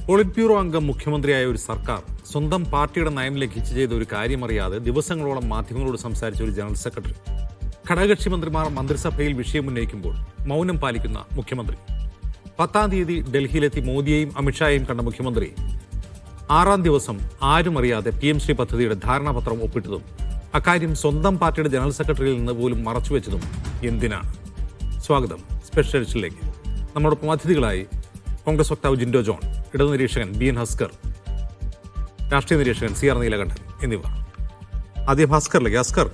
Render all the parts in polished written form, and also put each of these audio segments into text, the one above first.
Polit bureau അംഗം മുഖ്യമന്ത്രിയായ ഒരു സർക്കാർ സ്വന്തം പാർട്ടിയുടെ നയം ലംഘിച്ച് ചെയ്ത ഒരു കാര്യമറിയാതെ ദിവസങ്ങളോളം മാധ്യമങ്ങളോട് സംസാരിച്ച ഒരു ജനറൽ സെക്രട്ടറി, ഘടകകക്ഷി മന്ത്രിമാർ മന്ത്രിസഭയിൽ വിഷയം ഉന്നയിക്കുമ്പോൾ മൗനം പാലിക്കുന്ന മുഖ്യമന്ത്രി, 10-ാം തീയതി ഡൽഹിയിലെത്തി മോദിയെയും അമിത്ഷായെയും കണ്ട മുഖ്യമന്ത്രി 6-ാം ദിവസം ആരും അറിയാതെ PM ശ്രീ പദ്ധതിയുടെ ധാരണാപത്രം ഒപ്പിട്ടതും അക്കാര്യം സ്വന്തം പാർട്ടിയുടെ ജനറൽ സെക്രട്ടറിയിൽ നിന്ന് പോലും മറച്ചുവെച്ചതും എന്തിനാണ്? സ്വാഗതം സ്പെഷ്യൽ എഡിഷനിലേക്ക്. നമ്മളോടൊപ്പം അതിഥികളായി കോൺഗ്രസ് വക്താവ് ജിൻഡോ ജോൺ, ഇടതു നിരീക്ഷകൻ BN ഹസ്കർ, രാഷ്ട്രീയ നിരീക്ഷകൻ CR നീലകണ്ഠൻ എന്നിവർ. ആദ്യം ഹസ്കറിലേക്ക്. ഹസ്കർ,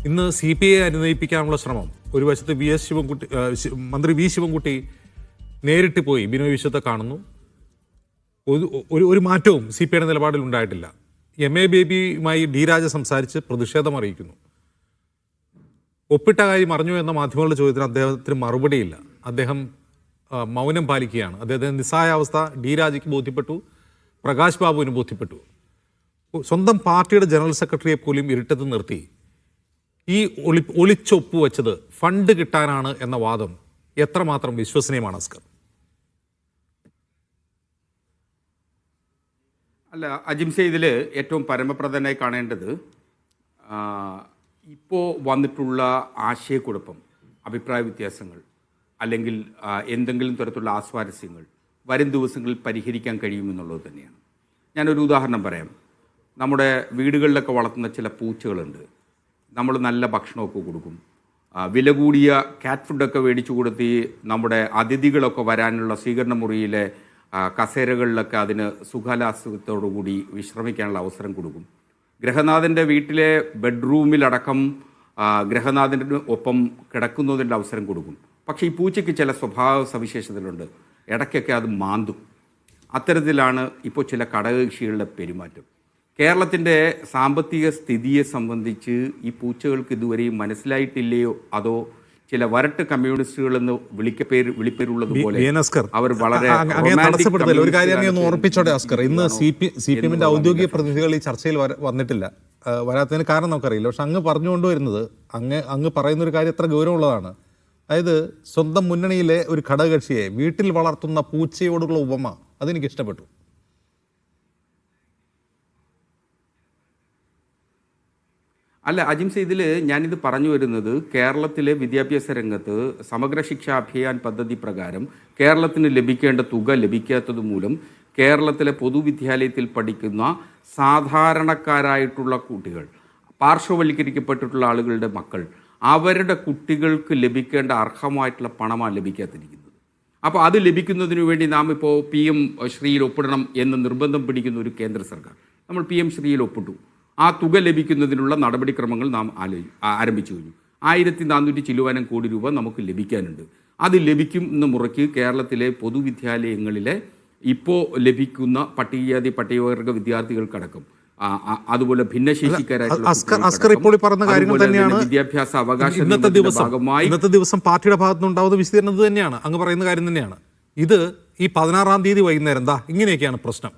ഇന്ന് CPI അനുനയിപ്പിക്കാനുള്ള ശ്രമം ഒരു വശത്ത് മന്ത്രി വി ശിവൻകുട്ടി നേരിട്ട് പോയി ബിനോയ് വിശ്വത്തെ കാണുന്നു. ഒരു മാറ്റവും CPIയുടെ നിലപാടിൽ ഉണ്ടായിട്ടില്ല. MA ബേബിയുമായി D രാജ സംസാരിച്ച് പ്രതിഷേധം അറിയിക്കുന്നു. ഒപ്പിട്ട കാര്യം അറിഞ്ഞു എന്ന മാധ്യമങ്ങളുടെ ചോദ്യത്തിന് അദ്ദേഹത്തിന് മറുപടിയില്ല. അദ്ദേഹം മൗനം പാലിക്കുകയാണ്. അദ്ദേഹത്തിന് നിസ്സഹായാവസ്ഥ D രാജയ്ക്ക് ബോധ്യപ്പെട്ടു, പ്രകാശ് ബാബുവിന് ബോധ്യപ്പെട്ടു. സ്വന്തം പാർട്ടിയുടെ ജനറൽ സെക്രട്ടറിയെ പോലും ഇരുട്ടത്ത് നിർത്തി ഈ ഒളിച്ചൊപ്പ് വെച്ചത് ഫണ്ട് കിട്ടാനാണ് എന്ന വാദം എത്രമാത്രം വിശ്വസനീയമാണ് അസ്കർ? അല്ല അജിംസെ, ഇതിൽ ഏറ്റവും പരമപ്രധാനമായി കാണേണ്ടത് ഇപ്പോൾ വന്നിട്ടുള്ള ആശയക്കുഴപ്പം, അഭിപ്രായ വ്യത്യാസങ്ങൾ അല്ലെങ്കിൽ എന്തെങ്കിലും തരത്തിലുള്ള ആസ്വാരസ്യങ്ങൾ വരും ദിവസങ്ങളിൽ പരിഹരിക്കാൻ കഴിയുമെന്നുള്ളത് തന്നെയാണ്. ഞാനൊരു ഉദാഹരണം പറയാം. നമ്മുടെ വീടുകളിലൊക്കെ വളർത്തുന്ന ചില പൂച്ചകളുണ്ട്. നമ്മൾ നല്ല ഭക്ഷണമൊക്കെ കൊടുക്കും, വില കൂടിയ കാറ്റ് ഫുഡൊക്കെ മേടിച്ചു കൊടുത്ത് നമ്മുടെ അതിഥികളൊക്കെ വരാനുള്ള സ്വീകരണ മുറിയിലെ കസേരകളിലൊക്കെ അതിന് സുഖാലാസ്യത്തോടുകൂടി വിശ്രമിക്കാനുള്ള അവസരം കൊടുക്കും. ഗൃഹനാഥൻ്റെ വീട്ടിലെ ബെഡ്റൂമിലടക്കം ഗൃഹനാഥൻ്റെ ഒപ്പം കിടക്കുന്നതിൻ്റെ അവസരം കൊടുക്കും. പക്ഷേ ഈ പൂച്ചയ്ക്ക് ചില സ്വഭാവ സവിശേഷതകളുണ്ട്. ഇടയ്ക്കൊക്കെ അത് മാന്തും. അത്തരത്തിലാണ് ഇപ്പോൾ ചില ഘടകകക്ഷികളുടെ പെരുമാറ്റം. കേരളത്തിൻ്റെ സാമ്പത്തിക സ്ഥിതിയെ സംബന്ധിച്ച് ഈ പൂച്ചകൾക്ക് ഇതുവരെയും മനസ്സിലായിട്ടില്ലയോ, അതോ ചില വരട്ട് കമ്മ്യൂണിസ്റ്റുകളെന്ന് വിളിപ്പേരുള്ളതുപോലെ അവർ വളരെ ഒരു കാര്യം ഓർപ്പിച്ചോട്ടെ അസ്കർ, ഇന്ന് CPM-ന്റെ ഔദ്യോഗിക പ്രതിനിധികൾ ഈ ചർച്ചയിൽ വന്നിട്ടില്ല. വരാത്തതിന് കാരണം നമുക്കറിയില്ല. പക്ഷെ അങ്ങ് പറഞ്ഞുകൊണ്ടുവരുന്നത് അങ്ങ് പറയുന്നൊരു കാര്യം എത്ര ഗൗരവമുള്ളതാണ്. അതായത് സ്വന്തം മുന്നണിയിലെ ഒരു ഘടകകക്ഷിയെ വീട്ടിൽ വളർത്തുന്ന പൂച്ചയോടുള്ള ഉപമ, അതെനിക്ക് ഇഷ്ടപ്പെട്ടു. അല്ല അജിംസെ, ഇതിൽ ഞാനിത് പറഞ്ഞു വരുന്നത് കേരളത്തിലെ വിദ്യാഭ്യാസ രംഗത്ത് സമഗ്ര ശിക്ഷാ അഭിയാൻ പദ്ധതി പ്രകാരം കേരളത്തിന് ലഭിക്കേണ്ട തുക ലഭിക്കാത്തത് മൂലം കേരളത്തിലെ പൊതുവിദ്യാലയത്തിൽ പഠിക്കുന്ന സാധാരണക്കാരായിട്ടുള്ള കുട്ടികൾ, പാർശ്വവൽക്കരിക്കപ്പെട്ടിട്ടുള്ള ആളുകളുടെ മക്കൾ, അവരുടെ കുട്ടികൾക്ക് ലഭിക്കേണ്ട അർഹമായിട്ടുള്ള പണമാണ് ലഭിക്കാതിരിക്കുന്നത്. അപ്പോൾ അത് ലഭിക്കുന്നതിന് വേണ്ടി നാം ഇപ്പോൾ PM ശ്രീയിൽ ഒപ്പിടണം എന്ന് നിർബന്ധം പിടിക്കുന്ന ഒരു കേന്ദ്ര സർക്കാർ. നമ്മൾ PM ശ്രീയിൽ ഒപ്പിട്ടു. ആ തുക ലഭിക്കുന്നതിനുള്ള നടപടിക്രമങ്ങൾ നാം ആരംഭിച്ചു കഴിഞ്ഞു. 1400 ചില്ലുവാനം കോടി രൂപ നമുക്ക് ലഭിക്കാനുണ്ട്. അത് ലഭിക്കുന്ന മുറയ്ക്ക് കേരളത്തിലെ പൊതുവിദ്യാലയങ്ങളിലെ ഇപ്പോൾ ലഭിക്കുന്ന പട്ടികജാതി പട്ടികവർഗ വിദ്യാർത്ഥികൾക്കടക്കം, അതുപോലെ ഭിന്നശേഷിക്കാരായിട്ടുള്ള വിദ്യാഭ്യാസ അവകാശം ഇന്നത്തെ ദിവസം പാർട്ടിയുടെ ഭാഗത്തുനിന്നുണ്ടാവുന്ന വിശദീകരണം തന്നെയാണ്, അങ്ങ് പറയുന്ന കാര്യം തന്നെയാണ്. ഇത് ഈ 16-ാം തീയതി വൈകുന്നേരം ഇങ്ങനെയൊക്കെയാണ് പ്രശ്നം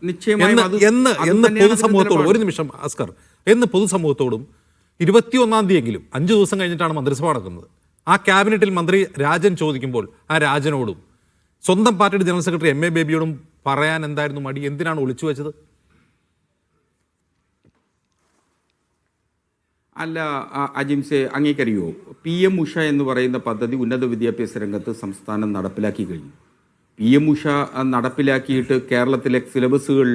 എന്ന് പൊതുസമൂഹത്തോടും, ഒരു നിമിഷം അസ്കർ, എന്ന് പൊതുസമൂഹത്തോടും 21-ാം തീയതിയെങ്കിലും 5 ദിവസം കഴിഞ്ഞിട്ടാണ് മന്ത്രിസഭ നടക്കുന്നത്. ആ ക്യാബിനറ്റിൽ മന്ത്രി രാജൻ ചോദിക്കുമ്പോൾ ആ രാജനോടും സ്വന്തം പാർട്ടിയുടെ ജനറൽ സെക്രട്ടറി MA ബേബിയോടും പറയാൻ എന്തായിരുന്നു മടി? എന്തിനാണ് ഒളിച്ചു വെച്ചത്? അല്ല അജിംസെ, അങ്ങേക്കറിയോ, PM ഉഷ എന്ന് പറയുന്ന പദ്ധതി ഉന്നത വിദ്യാഭ്യാസ രംഗത്ത് സംസ്ഥാനം നടപ്പിലാക്കി കഴിഞ്ഞു. PM ഉഷ നടപ്പിലാക്കിയിട്ട് കേരളത്തിലെ സിലബസുകൾ,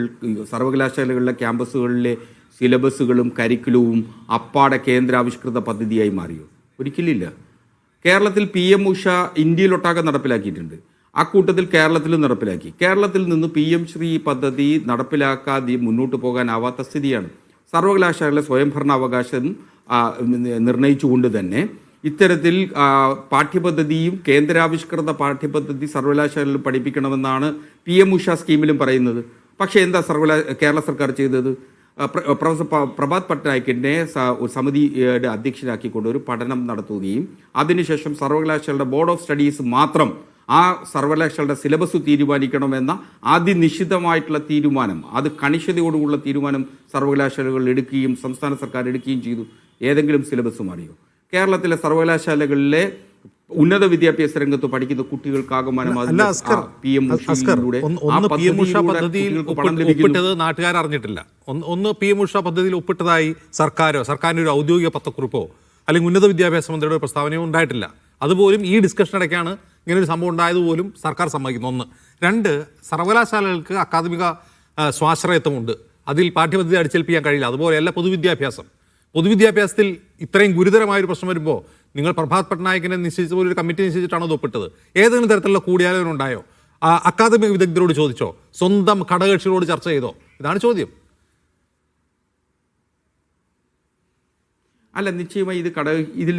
സർവകലാശാലകളിലെ ക്യാമ്പസുകളിലെ സിലബസുകളും കരിക്കുലവും അപ്പാടെ കേന്ദ്രാവിഷ്കൃത പദ്ധതിയായി മാറിയോ? ഒരിക്കലില്ല. കേരളത്തിൽ PM ഉഷ ഇന്ത്യയിലൊട്ടാകെ നടപ്പിലാക്കിയിട്ടുണ്ട്. അക്കൂട്ടത്തിൽ കേരളത്തിലും നടപ്പിലാക്കി. കേരളത്തിൽ നിന്ന് PM ശ്രീ പദ്ധതി നടപ്പിലാക്കാതെ മുന്നോട്ട് പോകാനാവാത്ത സ്ഥിതിയാണ്. സർവകലാശാലയിലെ സ്വയംഭരണാവകാശം നിർണയിച്ചുകൊണ്ട് തന്നെ ഇത്തരത്തിൽ പാഠ്യപദ്ധതിയും കേന്ദ്രാവിഷ്കൃത പാഠ്യപദ്ധതി സർവകലാശാലയിൽ പഠിപ്പിക്കണമെന്നാണ് PM ഉഷ സ്കീമിലും പറയുന്നത്. പക്ഷേ എന്താ കേരള സർക്കാർ ചെയ്തത്? പ്രൊഫസർ പ്രഭാത് പട്നായിക്കിനെ സമിതിയുടെ അധ്യക്ഷനാക്കിക്കൊണ്ട് ഒരു പഠനം നടത്തുകയും അതിനുശേഷം സർവകലാശാലയുടെ ബോർഡ് ഓഫ് സ്റ്റഡീസ് മാത്രം ആ സർവകലാശാലയുടെ സിലബസ് തീരുമാനിക്കണമെന്ന അതിനിശ്ചിതമായിട്ടുള്ള തീരുമാനം, അത് കണിശതയോടുള്ള തീരുമാനം സർവകലാശാലകൾ എടുക്കുകയും സംസ്ഥാന സർക്കാർ എടുക്കുകയും ചെയ്തു. ഏതെങ്കിലും സിലബസ് മാറിയോ? കേരളത്തിലെ സർവകലാശാലകളിലെ ഉന്നത വിദ്യാഭ്യാസ രംഗത്ത് പഠിക്കുന്ന കുട്ടികൾക്കാകമാനം അല്ല അസ്കർ, അസ്കർ, ഒന്ന് പി എം ഉഷ പദ്ധതിയിൽ ഒപ്പിട്ടത് നാട്ടുകാർ അറിഞ്ഞിട്ടില്ല. ഒന്ന് പി എം ഉഷ പദ്ധതിയിൽ ഒപ്പിട്ടതായി സർക്കാരിൻ്റെ ഒരു ഔദ്യോഗിക പത്രക്കുറിപ്പോ അല്ലെങ്കിൽ ഉന്നത വിദ്യാഭ്യാസ മന്ത്രിയുടെ ഒരു പ്രസ്താവനയോ ഉണ്ടായിട്ടില്ല. അതുപോലും ഈ ഡിസ്കഷൻ ഇടയ്ക്കാണ് ഇങ്ങനെ ഒരു സംഭവം ഉണ്ടായതുപോലും സർക്കാർ സമ്മതിക്കുന്നു. ഒന്ന്. രണ്ട്, സർവകലാശാലകൾക്ക് അക്കാദമിക സ്വാശ്രയത്വമുണ്ട്. അതിൽ പാഠ്യപദ്ധതി അടിച്ചേൽപ്പിക്കാൻ കഴിയില്ല. അതുപോലെയല്ല പൊതുവിദ്യാഭ്യാസത്തിൽ ഇത്രയും ഗുരുതരമായൊരു പ്രശ്നം വരുമ്പോൾ നിങ്ങൾ പ്രഭാത് പട്നായിക്കിനെ നിശ്ചയിച്ച പോലെ ഒരു കമ്മിറ്റി നിശ്ചയിച്ചിട്ടാണ് അത് ഒപ്പിട്ടത്. ഏതെങ്കിലും തരത്തിലുള്ള കൂടിയാലോചന ഉണ്ടായോ? അക്കാദമിക വിദഗ്ധരോട് ചോദിച്ചോ? സ്വന്തം ഘടകകക്ഷികളോട് ചർച്ച ചെയ്തോ? ഇതാണ് ചോദ്യം. അല്ല, നിശ്ചയമായി ഇതിൽ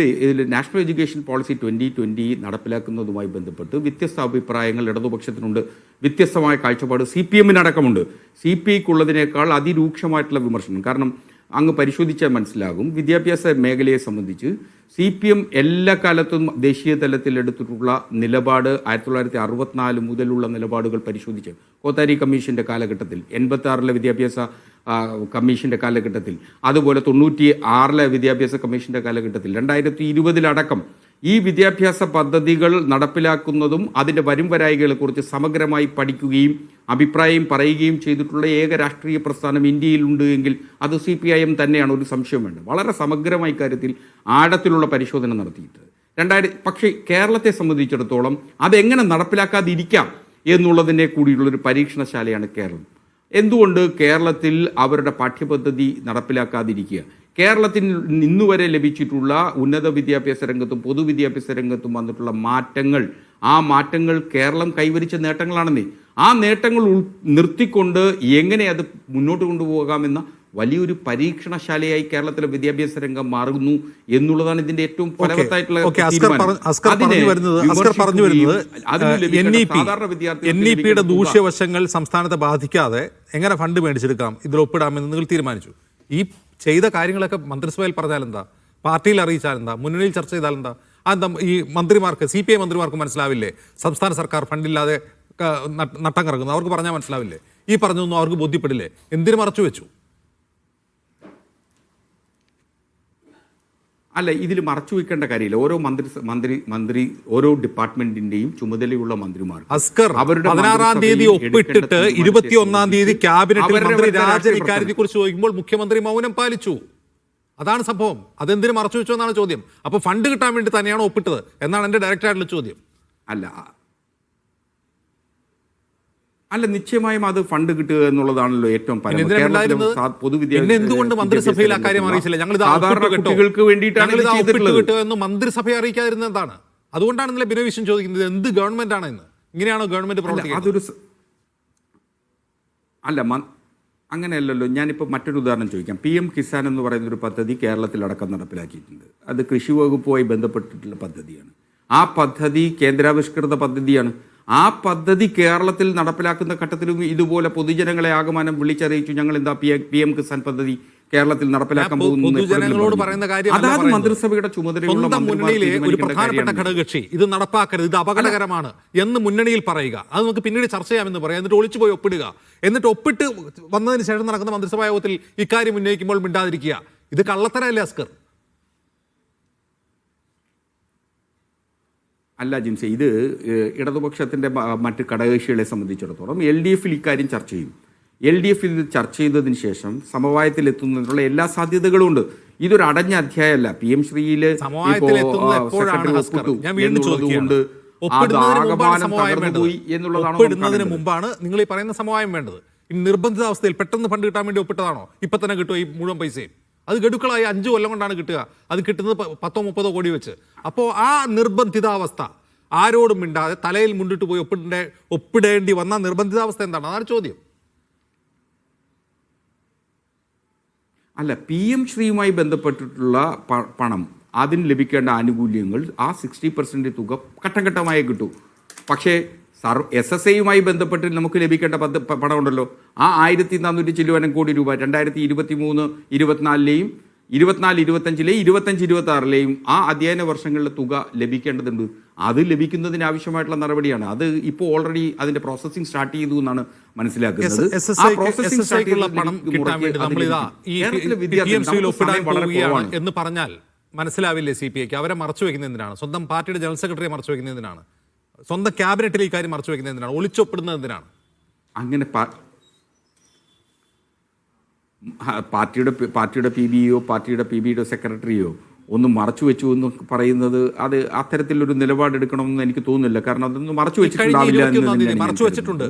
നാഷണൽ എഡ്യൂക്കേഷൻ പോളിസി 2020 നടപ്പിലാക്കുന്നതുമായി ബന്ധപ്പെട്ട് വ്യത്യസ്ത അഭിപ്രായങ്ങൾ ഇടതുപക്ഷത്തിനുണ്ട്. വ്യത്യസ്തമായ കാഴ്ചപ്പാട് CPM അടക്കമുണ്ട്. CPIക്കുള്ളതിനേക്കാൾ അതിരൂക്ഷമായിട്ടുള്ള വിമർശനം. കാരണം അങ്ങ് പരിശോധിച്ചാൽ മനസ്സിലാകും, വിദ്യാഭ്യാസ മേഖലയെ സംബന്ധിച്ച് CPM എല്ലാ കാലത്തും ദേശീയ തലത്തിൽ എടുത്തിട്ടുള്ള നിലപാട് 1964 മുതലുള്ള നിലപാടുകൾ പരിശോധിച്ച് കോത്താരി കമ്മീഷൻ്റെ കാലഘട്ടത്തിൽ, 86 വിദ്യാഭ്യാസ കമ്മീഷൻ്റെ കാലഘട്ടത്തിൽ, അതുപോലെ 96 വിദ്യാഭ്യാസ കമ്മീഷൻ്റെ കാലഘട്ടത്തിൽ, 2020 ഈ വിദ്യാഭ്യാസ പദ്ധതികൾ നടപ്പിലാക്കുന്നതും അതിൻ്റെ വരുംവരായികളെക്കുറിച്ച് സമഗ്രമായി പഠിക്കുകയും അഭിപ്രായം പറയുകയും ചെയ്തിട്ടുള്ള ഏക രാഷ്ട്രീയ പ്രസ്ഥാനം ഇന്ത്യയിലുണ്ട് എങ്കിൽ അത് CPIM തന്നെയാണ്. ഒരു സംശയം വേണ്ട. വളരെ സമഗ്രമായി കാര്യത്തിൽ ആഴത്തിലുള്ള പരിശോധന നടത്തിയിട്ട് പക്ഷേ കേരളത്തെ സംബന്ധിച്ചിടത്തോളം അതെങ്ങനെ നടപ്പിലാക്കാതിരിക്കാം എന്നുള്ളതിനെ കൂടിയുള്ളൊരു പരീക്ഷണശാലയാണ് കേരളം. എന്തുകൊണ്ട് കേരളത്തിൽ അവരുടെ പാഠ്യപദ്ധതി നടപ്പിലാക്കാതിരിക്കുക? കേരളത്തിൽ ഇന്നുവരെ ലഭിച്ചിട്ടുള്ള ഉന്നത വിദ്യാഭ്യാസ രംഗത്തും പൊതുവിദ്യാഭ്യാസ രംഗത്തും വന്നിട്ടുള്ള ആ മാറ്റങ്ങൾ കേരളം കൈവരിച്ച നേട്ടങ്ങളാണെന്നേ. ആ നേട്ടങ്ങൾ നിർത്തിക്കൊണ്ട് എങ്ങനെ അത് മുന്നോട്ട് കൊണ്ടുപോകാമെന്ന വലിയൊരു പരീക്ഷണശാലയായി കേരളത്തിലെ വിദ്യാഭ്യാസ രംഗം മാറുന്നു എന്നുള്ളതാണ് ഇതിന്റെ ഏറ്റവും ഫലവത്തായിട്ടുള്ള NEP-യുടെ ദൂഷ്യവശങ്ങൾ സംസ്ഥാനത്തെ ബാധിക്കാതെ എങ്ങനെ ഫണ്ട് മേടിച്ചെടുക്കാം, ഇതിൽ ഒപ്പിടാമെന്ന് നിങ്ങൾ തീരുമാനിച്ചു. ഈ ചെയ്ത കാര്യങ്ങളൊക്കെ മന്ത്രിസഭയിൽ പറഞ്ഞാൽ എന്താ? പാർട്ടിയിൽ അറിയിച്ചാൽ എന്താ? മുന്നണിയിൽ ചർച്ച ചെയ്താൽ എന്താ? അതെന്താ ഈ മന്ത്രിമാർക്ക്, CPI മന്ത്രിമാർക്ക് മനസ്സിലാവില്ലേ? സംസ്ഥാന സർക്കാർ ഫണ്ടില്ലാതെ നട്ടം കറങ്ങുന്നു, അവർക്ക് പറഞ്ഞാൽ മനസ്സിലാവില്ലേ? ഈ പറഞ്ഞൊന്നും അവർക്ക് ബോധ്യപ്പെടില്ലേ? എന്തിനു മറച്ചു വെച്ചു? അല്ല, ഇതിൽ മറച്ചു വെക്കേണ്ട കാര്യമില്ല. ഓരോ മന്ത്രി ഓരോ ഡിപ്പാർട്ട്മെന്റിന്റെയും ചുമതലയുള്ള മന്ത്രിമാർ അവരുടെ 16-ാം തീയതി ഒപ്പിട്ടിട്ട് 21-ാം തീയതി ക്യാബിനറ്റിൽ മന്ത്രി രാജൻ ഇക്കാര്യത്തെ കുറിച്ച് ചോദിക്കുമ്പോൾ മുഖ്യമന്ത്രി മൗനം പാലിച്ചു. അതാണ് സംഭവം. അതെന്തിനു മറച്ചു വെച്ചു എന്നാണ് ചോദ്യം. അപ്പോൾ ഫണ്ട് കിട്ടാൻ വേണ്ടി തന്നെയാണോ ഒപ്പിട്ടത് എന്നാണ് എൻ്റെ ഡയറക്റ്റ് ആയിട്ടുള്ള ചോദ്യം. അല്ല, നിശ്ചയമായും അത് ഫണ്ട് കിട്ടുക എന്നുള്ളതാണല്ലോ ഏറ്റവും എന്തുകൊണ്ട് മന്ത്രിസഭയിൽ അക്കാര്യം അറിയിച്ചില്ല? കുട്ടികൾക്ക് വേണ്ടിയിട്ടാണ് എന്ന് മന്ത്രിസഭയെ അറിയിക്കാതിരുന്നത് എന്താണ്? അതുകൊണ്ടാണ് ഇന്നലെ ബിനോയ് ചോദിക്കുന്നത്, എന്ത് ഗവൺമെന്റ് ആണ് ഇന്ന്? ഇങ്ങനെയാണോ ഗവൺമെന്റ് പ്രവർത്തിക്കുന്നത്? അല്ല, അങ്ങനെയല്ലല്ലോ. ഞാനിപ്പോൾ മറ്റൊരു ഉദാഹരണം ചോദിക്കാം. PM കിസാൻ എന്ന് പറയുന്ന ഒരു പദ്ധതി കേരളത്തിലടക്കം നടപ്പിലാക്കിയിട്ടുണ്ട്. അത് കൃഷി വകുപ്പുമായി ബന്ധപ്പെട്ടിട്ടുള്ള പദ്ധതിയാണ്. ആ പദ്ധതി കേന്ദ്രാവിഷ്കൃത പദ്ധതിയാണ്. ആ പദ്ധതി കേരളത്തിൽ നടപ്പിലാക്കുന്ന ഘട്ടത്തിലും ഇതുപോലെ പൊതുജനങ്ങളെ ആകമാനം വിളിച്ചറിയിച്ചു, ഞങ്ങൾ എന്താ PM കിസാൻ പദ്ധതി കേരളത്തിൽ നടപ്പിലാക്കാൻ പോകുന്നു. അതാത് മന്ത്രിസഭയുടെ ചുമതലയുള്ള ഒരു പ്രധാനപ്പെട്ട ഘടകകക്ഷി ഇത് നടപ്പാക്കരുത്, ഇത് അപകടകരമാണ് എന്ന് മുന്നണിയിൽ പറയുക, അത് നമുക്ക് പിന്നീട് ചർച്ച ചെയ്യാമെന്ന് പറയാം, എന്നിട്ട് ഒളിച്ചു പോയി ഒപ്പിടുക, എന്നിട്ട് ഒപ്പിട്ട് വന്നതിന് ശേഷം നടക്കുന്ന മന്ത്രിസഭാ യോഗത്തിൽ ഇക്കാര്യം ഉന്നയിക്കുമ്പോൾ മിണ്ടാതിരിക്കുക. ഇത് കള്ളത്തരല്ലേ അസ്കർ? അല്ല ജിംസെ, ഇത് ഇടതുപക്ഷത്തിൻ്റെ മറ്റ് ഘടകകക്ഷികളെ സംബന്ധിച്ചിടത്തോളം LDFൽ ഇക്കാര്യം ചർച്ച ചെയ്യും. LDFൽ ഇത് ചർച്ച ചെയ്തതിന് ശേഷം സമവായത്തിൽ എത്തുന്നതിനുള്ള എല്ലാ സാധ്യതകളും ഉണ്ട്. ഇതൊരു അടഞ്ഞ അധ്യായമല്ല. PM ശ്രീയിൽ ഒപ്പിടുന്നതിന് മുമ്പാണ് നിങ്ങൾ ഈ പറയുന്ന സമവായം വേണ്ടത്. നിർബന്ധിതാവസ്ഥയിൽ പെട്ടെന്ന് ഫണ്ട് കിട്ടാൻ വേണ്ടി ഒപ്പിട്ടതാണോ? ഇപ്പൊ തന്നെ കിട്ടുമോ ഈ മുഴുവൻ പൈസയും? അത് ഗഡുക്കളായി 5 കൊല്ലം കൊണ്ടാണ് കിട്ടുക. അത് കിട്ടുന്നത് 10-30 കോടി വെച്ച്. അപ്പോൾ ആ നിർബന്ധിതാവസ്ഥ ആരോടും മിണ്ടാതെ തലയിൽ മുണ്ടിട്ട് പോയി ഒപ്പിടേണ്ടി വന്ന നിർബന്ധിതാവസ്ഥ എന്താണ്? അതാണ് ചോദ്യം. അല്ല, PM ശ്രീയുമായി ബന്ധപ്പെട്ടിട്ടുള്ള പണം, അതിന് ലഭിക്കേണ്ട ആനുകൂല്യങ്ങൾ, ആ 60% തുക ഘട്ടം ഘട്ടമായി കിട്ടും. പക്ഷേ SSAയുമായി ബന്ധപ്പെട്ട് നമുക്ക് ലഭിക്കേണ്ട പണമുണ്ടല്ലോ, ആ 1400 ചില്ലുവാനം കോടി രൂപ 2023-24ലെയും 24-25ലെയും 25-26ലെയും ആ അധ്യയന വർഷങ്ങളിലെ തുക ലഭിക്കേണ്ടതുണ്ട്. അത് ലഭിക്കുന്നതിന് ആവശ്യമായിട്ടുള്ള നടപടിയാണ്. അത് ഇപ്പോൾ ഓൾറെഡി അതിന്റെ പ്രോസസ്സിംഗ് സ്റ്റാർട്ട് ചെയ്തു എന്നാണ് മനസ്സിലാക്കുന്നത്. എന്ന് പറഞ്ഞാൽ മനസ്സിലാവില്ലേ CPIക്ക്? അവരെ മറച്ചു വെക്കുന്നത് എന്തിനാണ്? സ്വന്തം പാർട്ടിയുടെ ജനറൽ സെക്രട്ടറിയെ മറച്ചു വെക്കുന്നത് എന്തിനാണ്? സ്വന്തം ക്യാബിനറ്റിൽ ഈ കാര്യം മറച്ചു വെക്കുന്നത് എന്തിനാണ്? ഒളിച്ചൊപ്പിടുന്നത് എന്തിനാണ്? അങ്ങനെ പാർട്ടിയുടെ PBയോ പാർട്ടിയുടെ PBയുടെ സെക്രട്ടറിയോ ഒന്നും മറച്ചു വെച്ചു എന്ന് പറയുന്നത് അത് അത്തരത്തിലൊരു നിലപാടെടുക്കണമെന്ന് എനിക്ക് തോന്നുന്നില്ല. കാരണം അതൊന്നും മറച്ചു വെച്ചിട്ടുണ്ട്.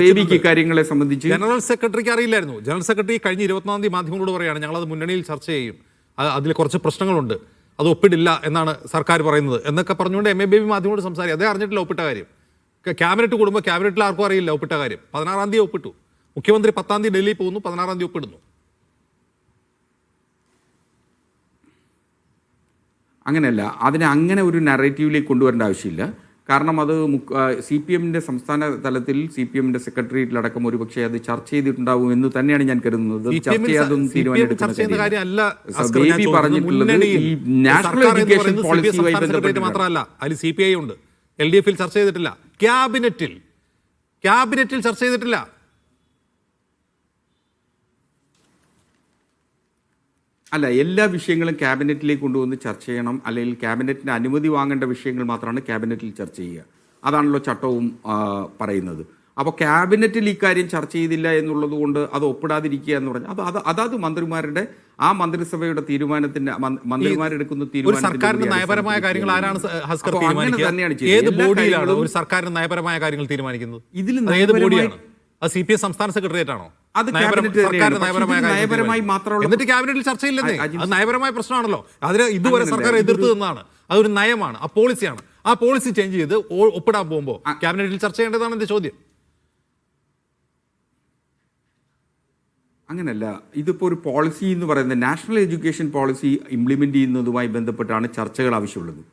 ബേബിക്ക് കാര്യങ്ങളെ സംബന്ധിച്ച് ജനറൽ സെക്രട്ടറിക്ക് അറിയില്ലായിരുന്നു. ജനറൽ സെക്രട്ടറി കഴിഞ്ഞ 24-ാം തീയതി മാധ്യമങ്ങളോട് പറയുകയാണ്, ഞങ്ങളത് മുന്നണിയിൽ ചർച്ച ചെയ്യും, അതിൽ കുറച്ച് പ്രശ്നങ്ങളുണ്ട്, അത് ഒപ്പിടില്ല എന്നാണ് സർക്കാർ പറയുന്നത് എന്നൊക്കെ പറഞ്ഞുകൊണ്ട് MA ബേബി മാധ്യമങ്ങളോട് സംസാരിക്കും. അതേ അറിഞ്ഞിട്ടില്ല ഒപ്പിട്ട കാര്യം. ക്യാബിനറ്റ് കൂടുമ്പോൾ ക്യാബിനറ്റിൽ ആർക്കും അറിയില്ല ഒപ്പിട്ട കാര്യം. 16-ാം തീയതി ഒപ്പിട്ടു. മുഖ്യമന്ത്രി 10-ാം തീയതി ഡൽഹിയിൽ പോകുന്നു, 16-ാം തീയതി ഒപ്പിടുന്നു. അങ്ങനെയല്ല, അതിനെ അങ്ങനെ ഒരു നറേറ്റീവിലേക്ക് കൊണ്ടുവരേണ്ട ആവശ്യമില്ല. കാരണം അത് CPMന്റെ സംസ്ഥാന തലത്തിൽ CPMന്റെ സെക്രട്ടേറിയറ്റിലടക്കം ഒരുപക്ഷെ അത് ചർച്ച ചെയ്തിട്ടുണ്ടാവും എന്ന് തന്നെയാണ് ഞാൻ കരുതുന്നത്. ചർച്ച ചെയ്യാതൊന്നും ബേബി പറഞ്ഞിട്ടുള്ളത് ഈ നാഷണൽ എഡ്യൂക്കേഷൻ പോളിസിയുമായി ബന്ധപ്പെട്ട് മാത്രമല്ല, അതിൽ CPI ഉണ്ട്. LDF ചർച്ച ചെയ്തിട്ടില്ല, ക്യാബിനറ്റിൽ ചർച്ച ചെയ്തിട്ടില്ല. അല്ല, എല്ലാ വിഷയങ്ങളും ക്യാബിനറ്റിലേക്ക് കൊണ്ടുവന്ന് ചർച്ച ചെയ്യണം, അല്ലെങ്കിൽ ക്യാബിനറ്റിന് അനുമതി വാങ്ങേണ്ട വിഷയങ്ങൾ മാത്രമാണ് ക്യാബിനറ്റിൽ ചർച്ച ചെയ്യുക. അതാണല്ലോ ചട്ടവും പറയുന്നത്. അപ്പോൾ ക്യാബിനറ്റിൽ ഇക്കാര്യം ചർച്ച ചെയ്തില്ല എന്നുള്ളത് കൊണ്ട് അത് ഒപ്പിടാതിരിക്കുക എന്ന് പറഞ്ഞാൽ അതാത് മന്ത്രിമാരുടെ ആ മന്ത്രിസഭയുടെ തീരുമാനത്തിന്റെ മന്ത്രിമാരെടുക്കുന്ന സർക്കാരിന്റെ നയപരമായ കാര്യങ്ങൾ ആരാണ് ഏത് ബോഡിയിലാണ് ഒരു സർക്കാരിന്റെ നയപരമായ കാര്യങ്ങൾ തീരുമാനിക്കുന്നത്? ഇതിൽ ഏത് ബോഡിയാണ്? അത് CPI സംസ്ഥാന സെക്രട്ടേറിയറ്റ് ആണോ? അത് നയപരമായി മാത്രമേ. എന്നിട്ട് ക്യാബിനറ്റിൽ ചർച്ചയില്ലെന്നേ. അത് നയപരമായ പ്രശ്നമാണല്ലോ. അതിന് ഇതുവരെ സർക്കാർ എതിർത്ത് നിന്നാണ്. അതൊരു നയമാണ്, ആ പോളിസിയാണ്. ആ പോളിസി ചേഞ്ച് ചെയ്ത് ഒപ്പിടാൻ പോകുമ്പോൾ ക്യാബിനറ്റിൽ ചർച്ച ചെയ്യേണ്ടതാണ് എന്റെ ചോദ്യം. അങ്ങനല്ല, ഇതിപ്പോ ഒരു പോളിസി എന്ന് പറയുന്നത് നാഷണൽ എഡ്യൂക്കേഷൻ പോളിസി ഇംപ്ലിമെന്റ് ചെയ്യുന്നതുമായി ബന്ധപ്പെട്ടാണ് ചർച്ചകൾ ആവശ്യമുള്ളത്.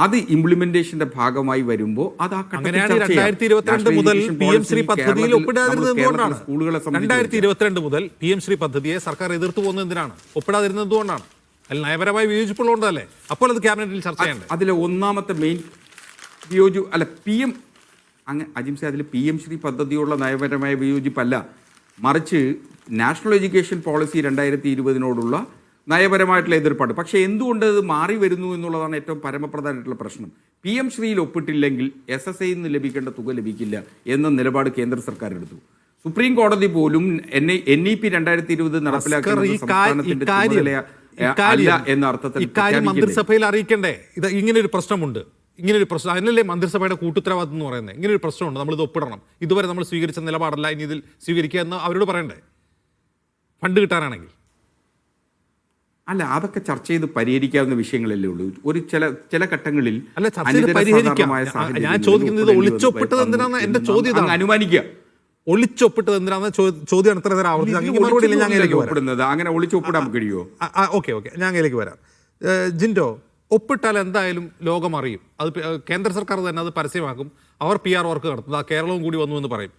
അത് ഇംപ്ലിമെന്റേഷന്റെ ഭാഗമായി വരുമ്പോൾ അത് ആ 2022 മുതൽ PM ശ്രീ പദ്ധതിയിൽ ഒപ്പിടാതിരുന്നത് എന്തുകൊണ്ടാണ്? സ്കൂളുകളെ 2022 മുതൽ PM ശ്രീ പദ്ധതിയെ സർക്കാർ എതിർത്ത് പോകുന്നത് എന്തിനാണ്? ഒപ്പിടാതിരുന്നത് എന്തുകൊണ്ടാണ്? അതിൽ നയപരമായി വിയോജിപ്പുള്ളതുകൊണ്ടല്ലേ? അപ്പോൾ അത് ക്യാബിനറ്റിൽ ചർച്ച ചെയ്യേണ്ടത്. അതിലെ ഒന്നാമത്തെ മെയിൻ PM അജിംസെ, അതിൽ PM ശ്രീ പദ്ധതിയുള്ള നയപരമായ വിയോജിപ്പല്ല, മറിച്ച് നാഷണൽ എഡ്യൂക്കേഷൻ പോളിസി 2020 നയപരമായിട്ടുള്ള എതിർപ്പാണ്. പക്ഷേ എന്തുകൊണ്ട് ഇത് മാറി വരുന്നു എന്നുള്ളതാണ് ഏറ്റവും പരമപ്രധാനമായിട്ടുള്ള പ്രശ്നം. PM ശ്രീയിൽ ഒപ്പിട്ടില്ലെങ്കിൽ SSAയിൽ നിന്ന് ലഭിക്കേണ്ട തുക ലഭിക്കില്ല എന്ന നിലപാട് കേന്ദ്ര സർക്കാർ എടുത്തു. സുപ്രീം കോടതി പോലും NEP 2020 നടപ്പിലാക്കുന്ന സംസ്ഥാനത്തിന്റെ അല്ല എന്ന അർത്ഥത്തിൽ മന്ത്രിസഭയിൽ അറിയിക്കണ്ടേ? ഇത് ഇങ്ങനൊരു പ്രശ്നമുണ്ട്, ഇങ്ങനൊരു പ്രശ്നം, അതിനല്ലേ മന്ത്രിസഭയുടെ കൂട്ടുത്തരവാദിത്തം എന്ന് പറയുന്നത്. ഇങ്ങനൊരു പ്രശ്നമുണ്ട്, നമ്മളിത് ഒപ്പിടണം, ഇതുവരെ നമ്മൾ സ്വീകരിച്ച നിലപാടല്ല ഇനി ഇതിൽ സ്വീകരിക്കുക എന്ന് അവരോട് പറയണ്ടേ? ഫണ്ട് കിട്ടാനാണെങ്കിൽ. അല്ല, അതൊക്കെ ചർച്ച ചെയ്ത് പരിഹരിക്കാവുന്ന വിഷയങ്ങളല്ലേ ഉള്ളൂ. ഒരു ചില ഘട്ടങ്ങളിൽ അല്ല ഞാൻ ചോദിക്കുന്നത് ഒളിച്ചൊപ്പിട്ടത് എന്തിനാണ് എന്റെ ചോദ്യം. അനുമാനിക്കുക ഒളിച്ചൊപ്പിട്ടത് എന്തിനാണ് ചോദ്യം. എത്ര നേരം ആവർത്തിക്കുന്നത് അങ്ങനെ ഒളിച്ചൊപ്പിടാൻ കഴിയുമോ? ഓക്കെ, ഞാൻ അതിലേക്ക് വരാം. ജിൻഡോ, ഒപ്പിട്ടാൽ എന്തായാലും ലോകം അറിയും. അത് കേന്ദ്ര സർക്കാർ തന്നെ അത് പരസ്യമാക്കും. അവർ PR വർക്ക് നടത്തുന്നത്, ആ കേരളവും കൂടി വന്നു എന്ന് പറയും.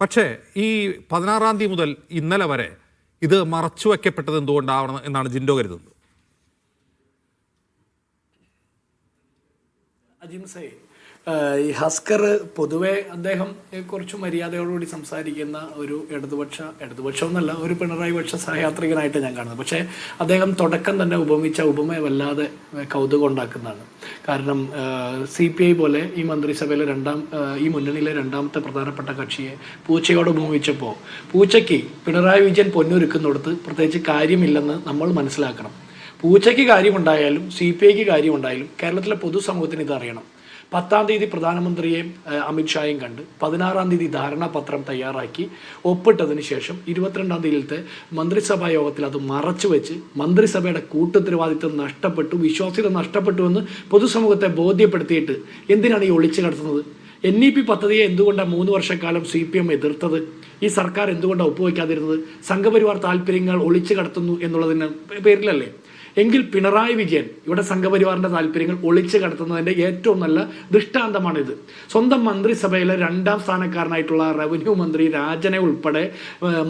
പക്ഷേ ഈ 16-ാം തീയതി മുതൽ ഇന്നലെ വരെ ഇത് മറച്ചു വയ്ക്കപ്പെട്ടത് എന്തുകൊണ്ടാവണം എന്നാണ് ജിൻഡോ കരുതുന്നത്? അജിംസെ, ഈ ഹസ്കർ പൊതുവെ അദ്ദേഹം കുറച്ച് മര്യാദയോടുകൂടി സംസാരിക്കുന്ന ഒരു ഇടതുപക്ഷം എന്നല്ല, ഒരു പിണറായി പക്ഷ സഹയാത്രികനായിട്ട് ഞാൻ കാണുന്നത്. പക്ഷേ അദ്ദേഹം തുടക്കം തന്നെ ഉപമിച്ച ഉപമയെ വല്ലാതെ കൗതുകം ഉണ്ടാക്കുന്നതാണ്. കാരണം CPI പോലെ ഈ മന്ത്രിസഭയിലെ ഈ മുന്നണിയിലെ രണ്ടാമത്തെ പ്രധാനപ്പെട്ട കക്ഷിയെ പൂച്ചയോട് ഉപമിച്ചപ്പോൾ പൂച്ചയ്ക്ക് പിണറായി വിജയൻ പൊന്നൊരുക്കുന്നിടത്ത് പ്രത്യേകിച്ച് കാര്യമില്ലെന്ന് നമ്മൾ മനസ്സിലാക്കണം. പൂച്ചയ്ക്ക് കാര്യമുണ്ടായാലും CPIക്ക് കാര്യമുണ്ടായാലും കേരളത്തിലെ പൊതുസമൂഹത്തിന് ഇതറിയണം. 10-ാം തീയതി പ്രധാനമന്ത്രിയെയും അമിത്ഷായും കണ്ട് 16-ാം തീയതി ധാരണാപത്രം തയ്യാറാക്കി ഒപ്പിട്ടതിന് ശേഷം 22-ാം തീയതിയിലത്തെ മന്ത്രിസഭാ യോഗത്തിൽ അത് മറച്ചു വെച്ച് മന്ത്രിസഭയുടെ കൂട്ടുത്തരവാദിത്വം നഷ്ടപ്പെട്ടു, വിശ്വാസ്യത നഷ്ടപ്പെട്ടു എന്ന് പൊതുസമൂഹത്തെ ബോധ്യപ്പെടുത്തിയിട്ട് എന്തിനാണ് ഈ ഒളിച്ചു കടത്തുന്നത്? NEP പദ്ധതിയെ എന്തുകൊണ്ടാണ് 3 വർഷക്കാലം CPM എതിർത്തത്? ഈ സർക്കാർ എന്തുകൊണ്ടാണ് ഒപ്പുവയ്ക്കാതിരുന്നത്? സംഘപരിവാർ താല്പര്യങ്ങൾ ഒളിച്ചു കടത്തുന്നു എന്നുള്ളതിന് പേരിലല്ലേ? എങ്കിൽ പിണറായി വിജയൻ ഇവിടെ സംഘപരിവാറിന്റെ താല്പര്യങ്ങൾ ഒളിച്ചു കടത്തുന്നതിന്റെ ഏറ്റവും നല്ല ദൃഷ്ടാന്തമാണിത്. സ്വന്തം മന്ത്രിസഭയിലെ 2ാം സ്ഥാനക്കാരനായിട്ടുള്ള റവന്യൂ മന്ത്രി രാജനെ ഉൾപ്പെടെ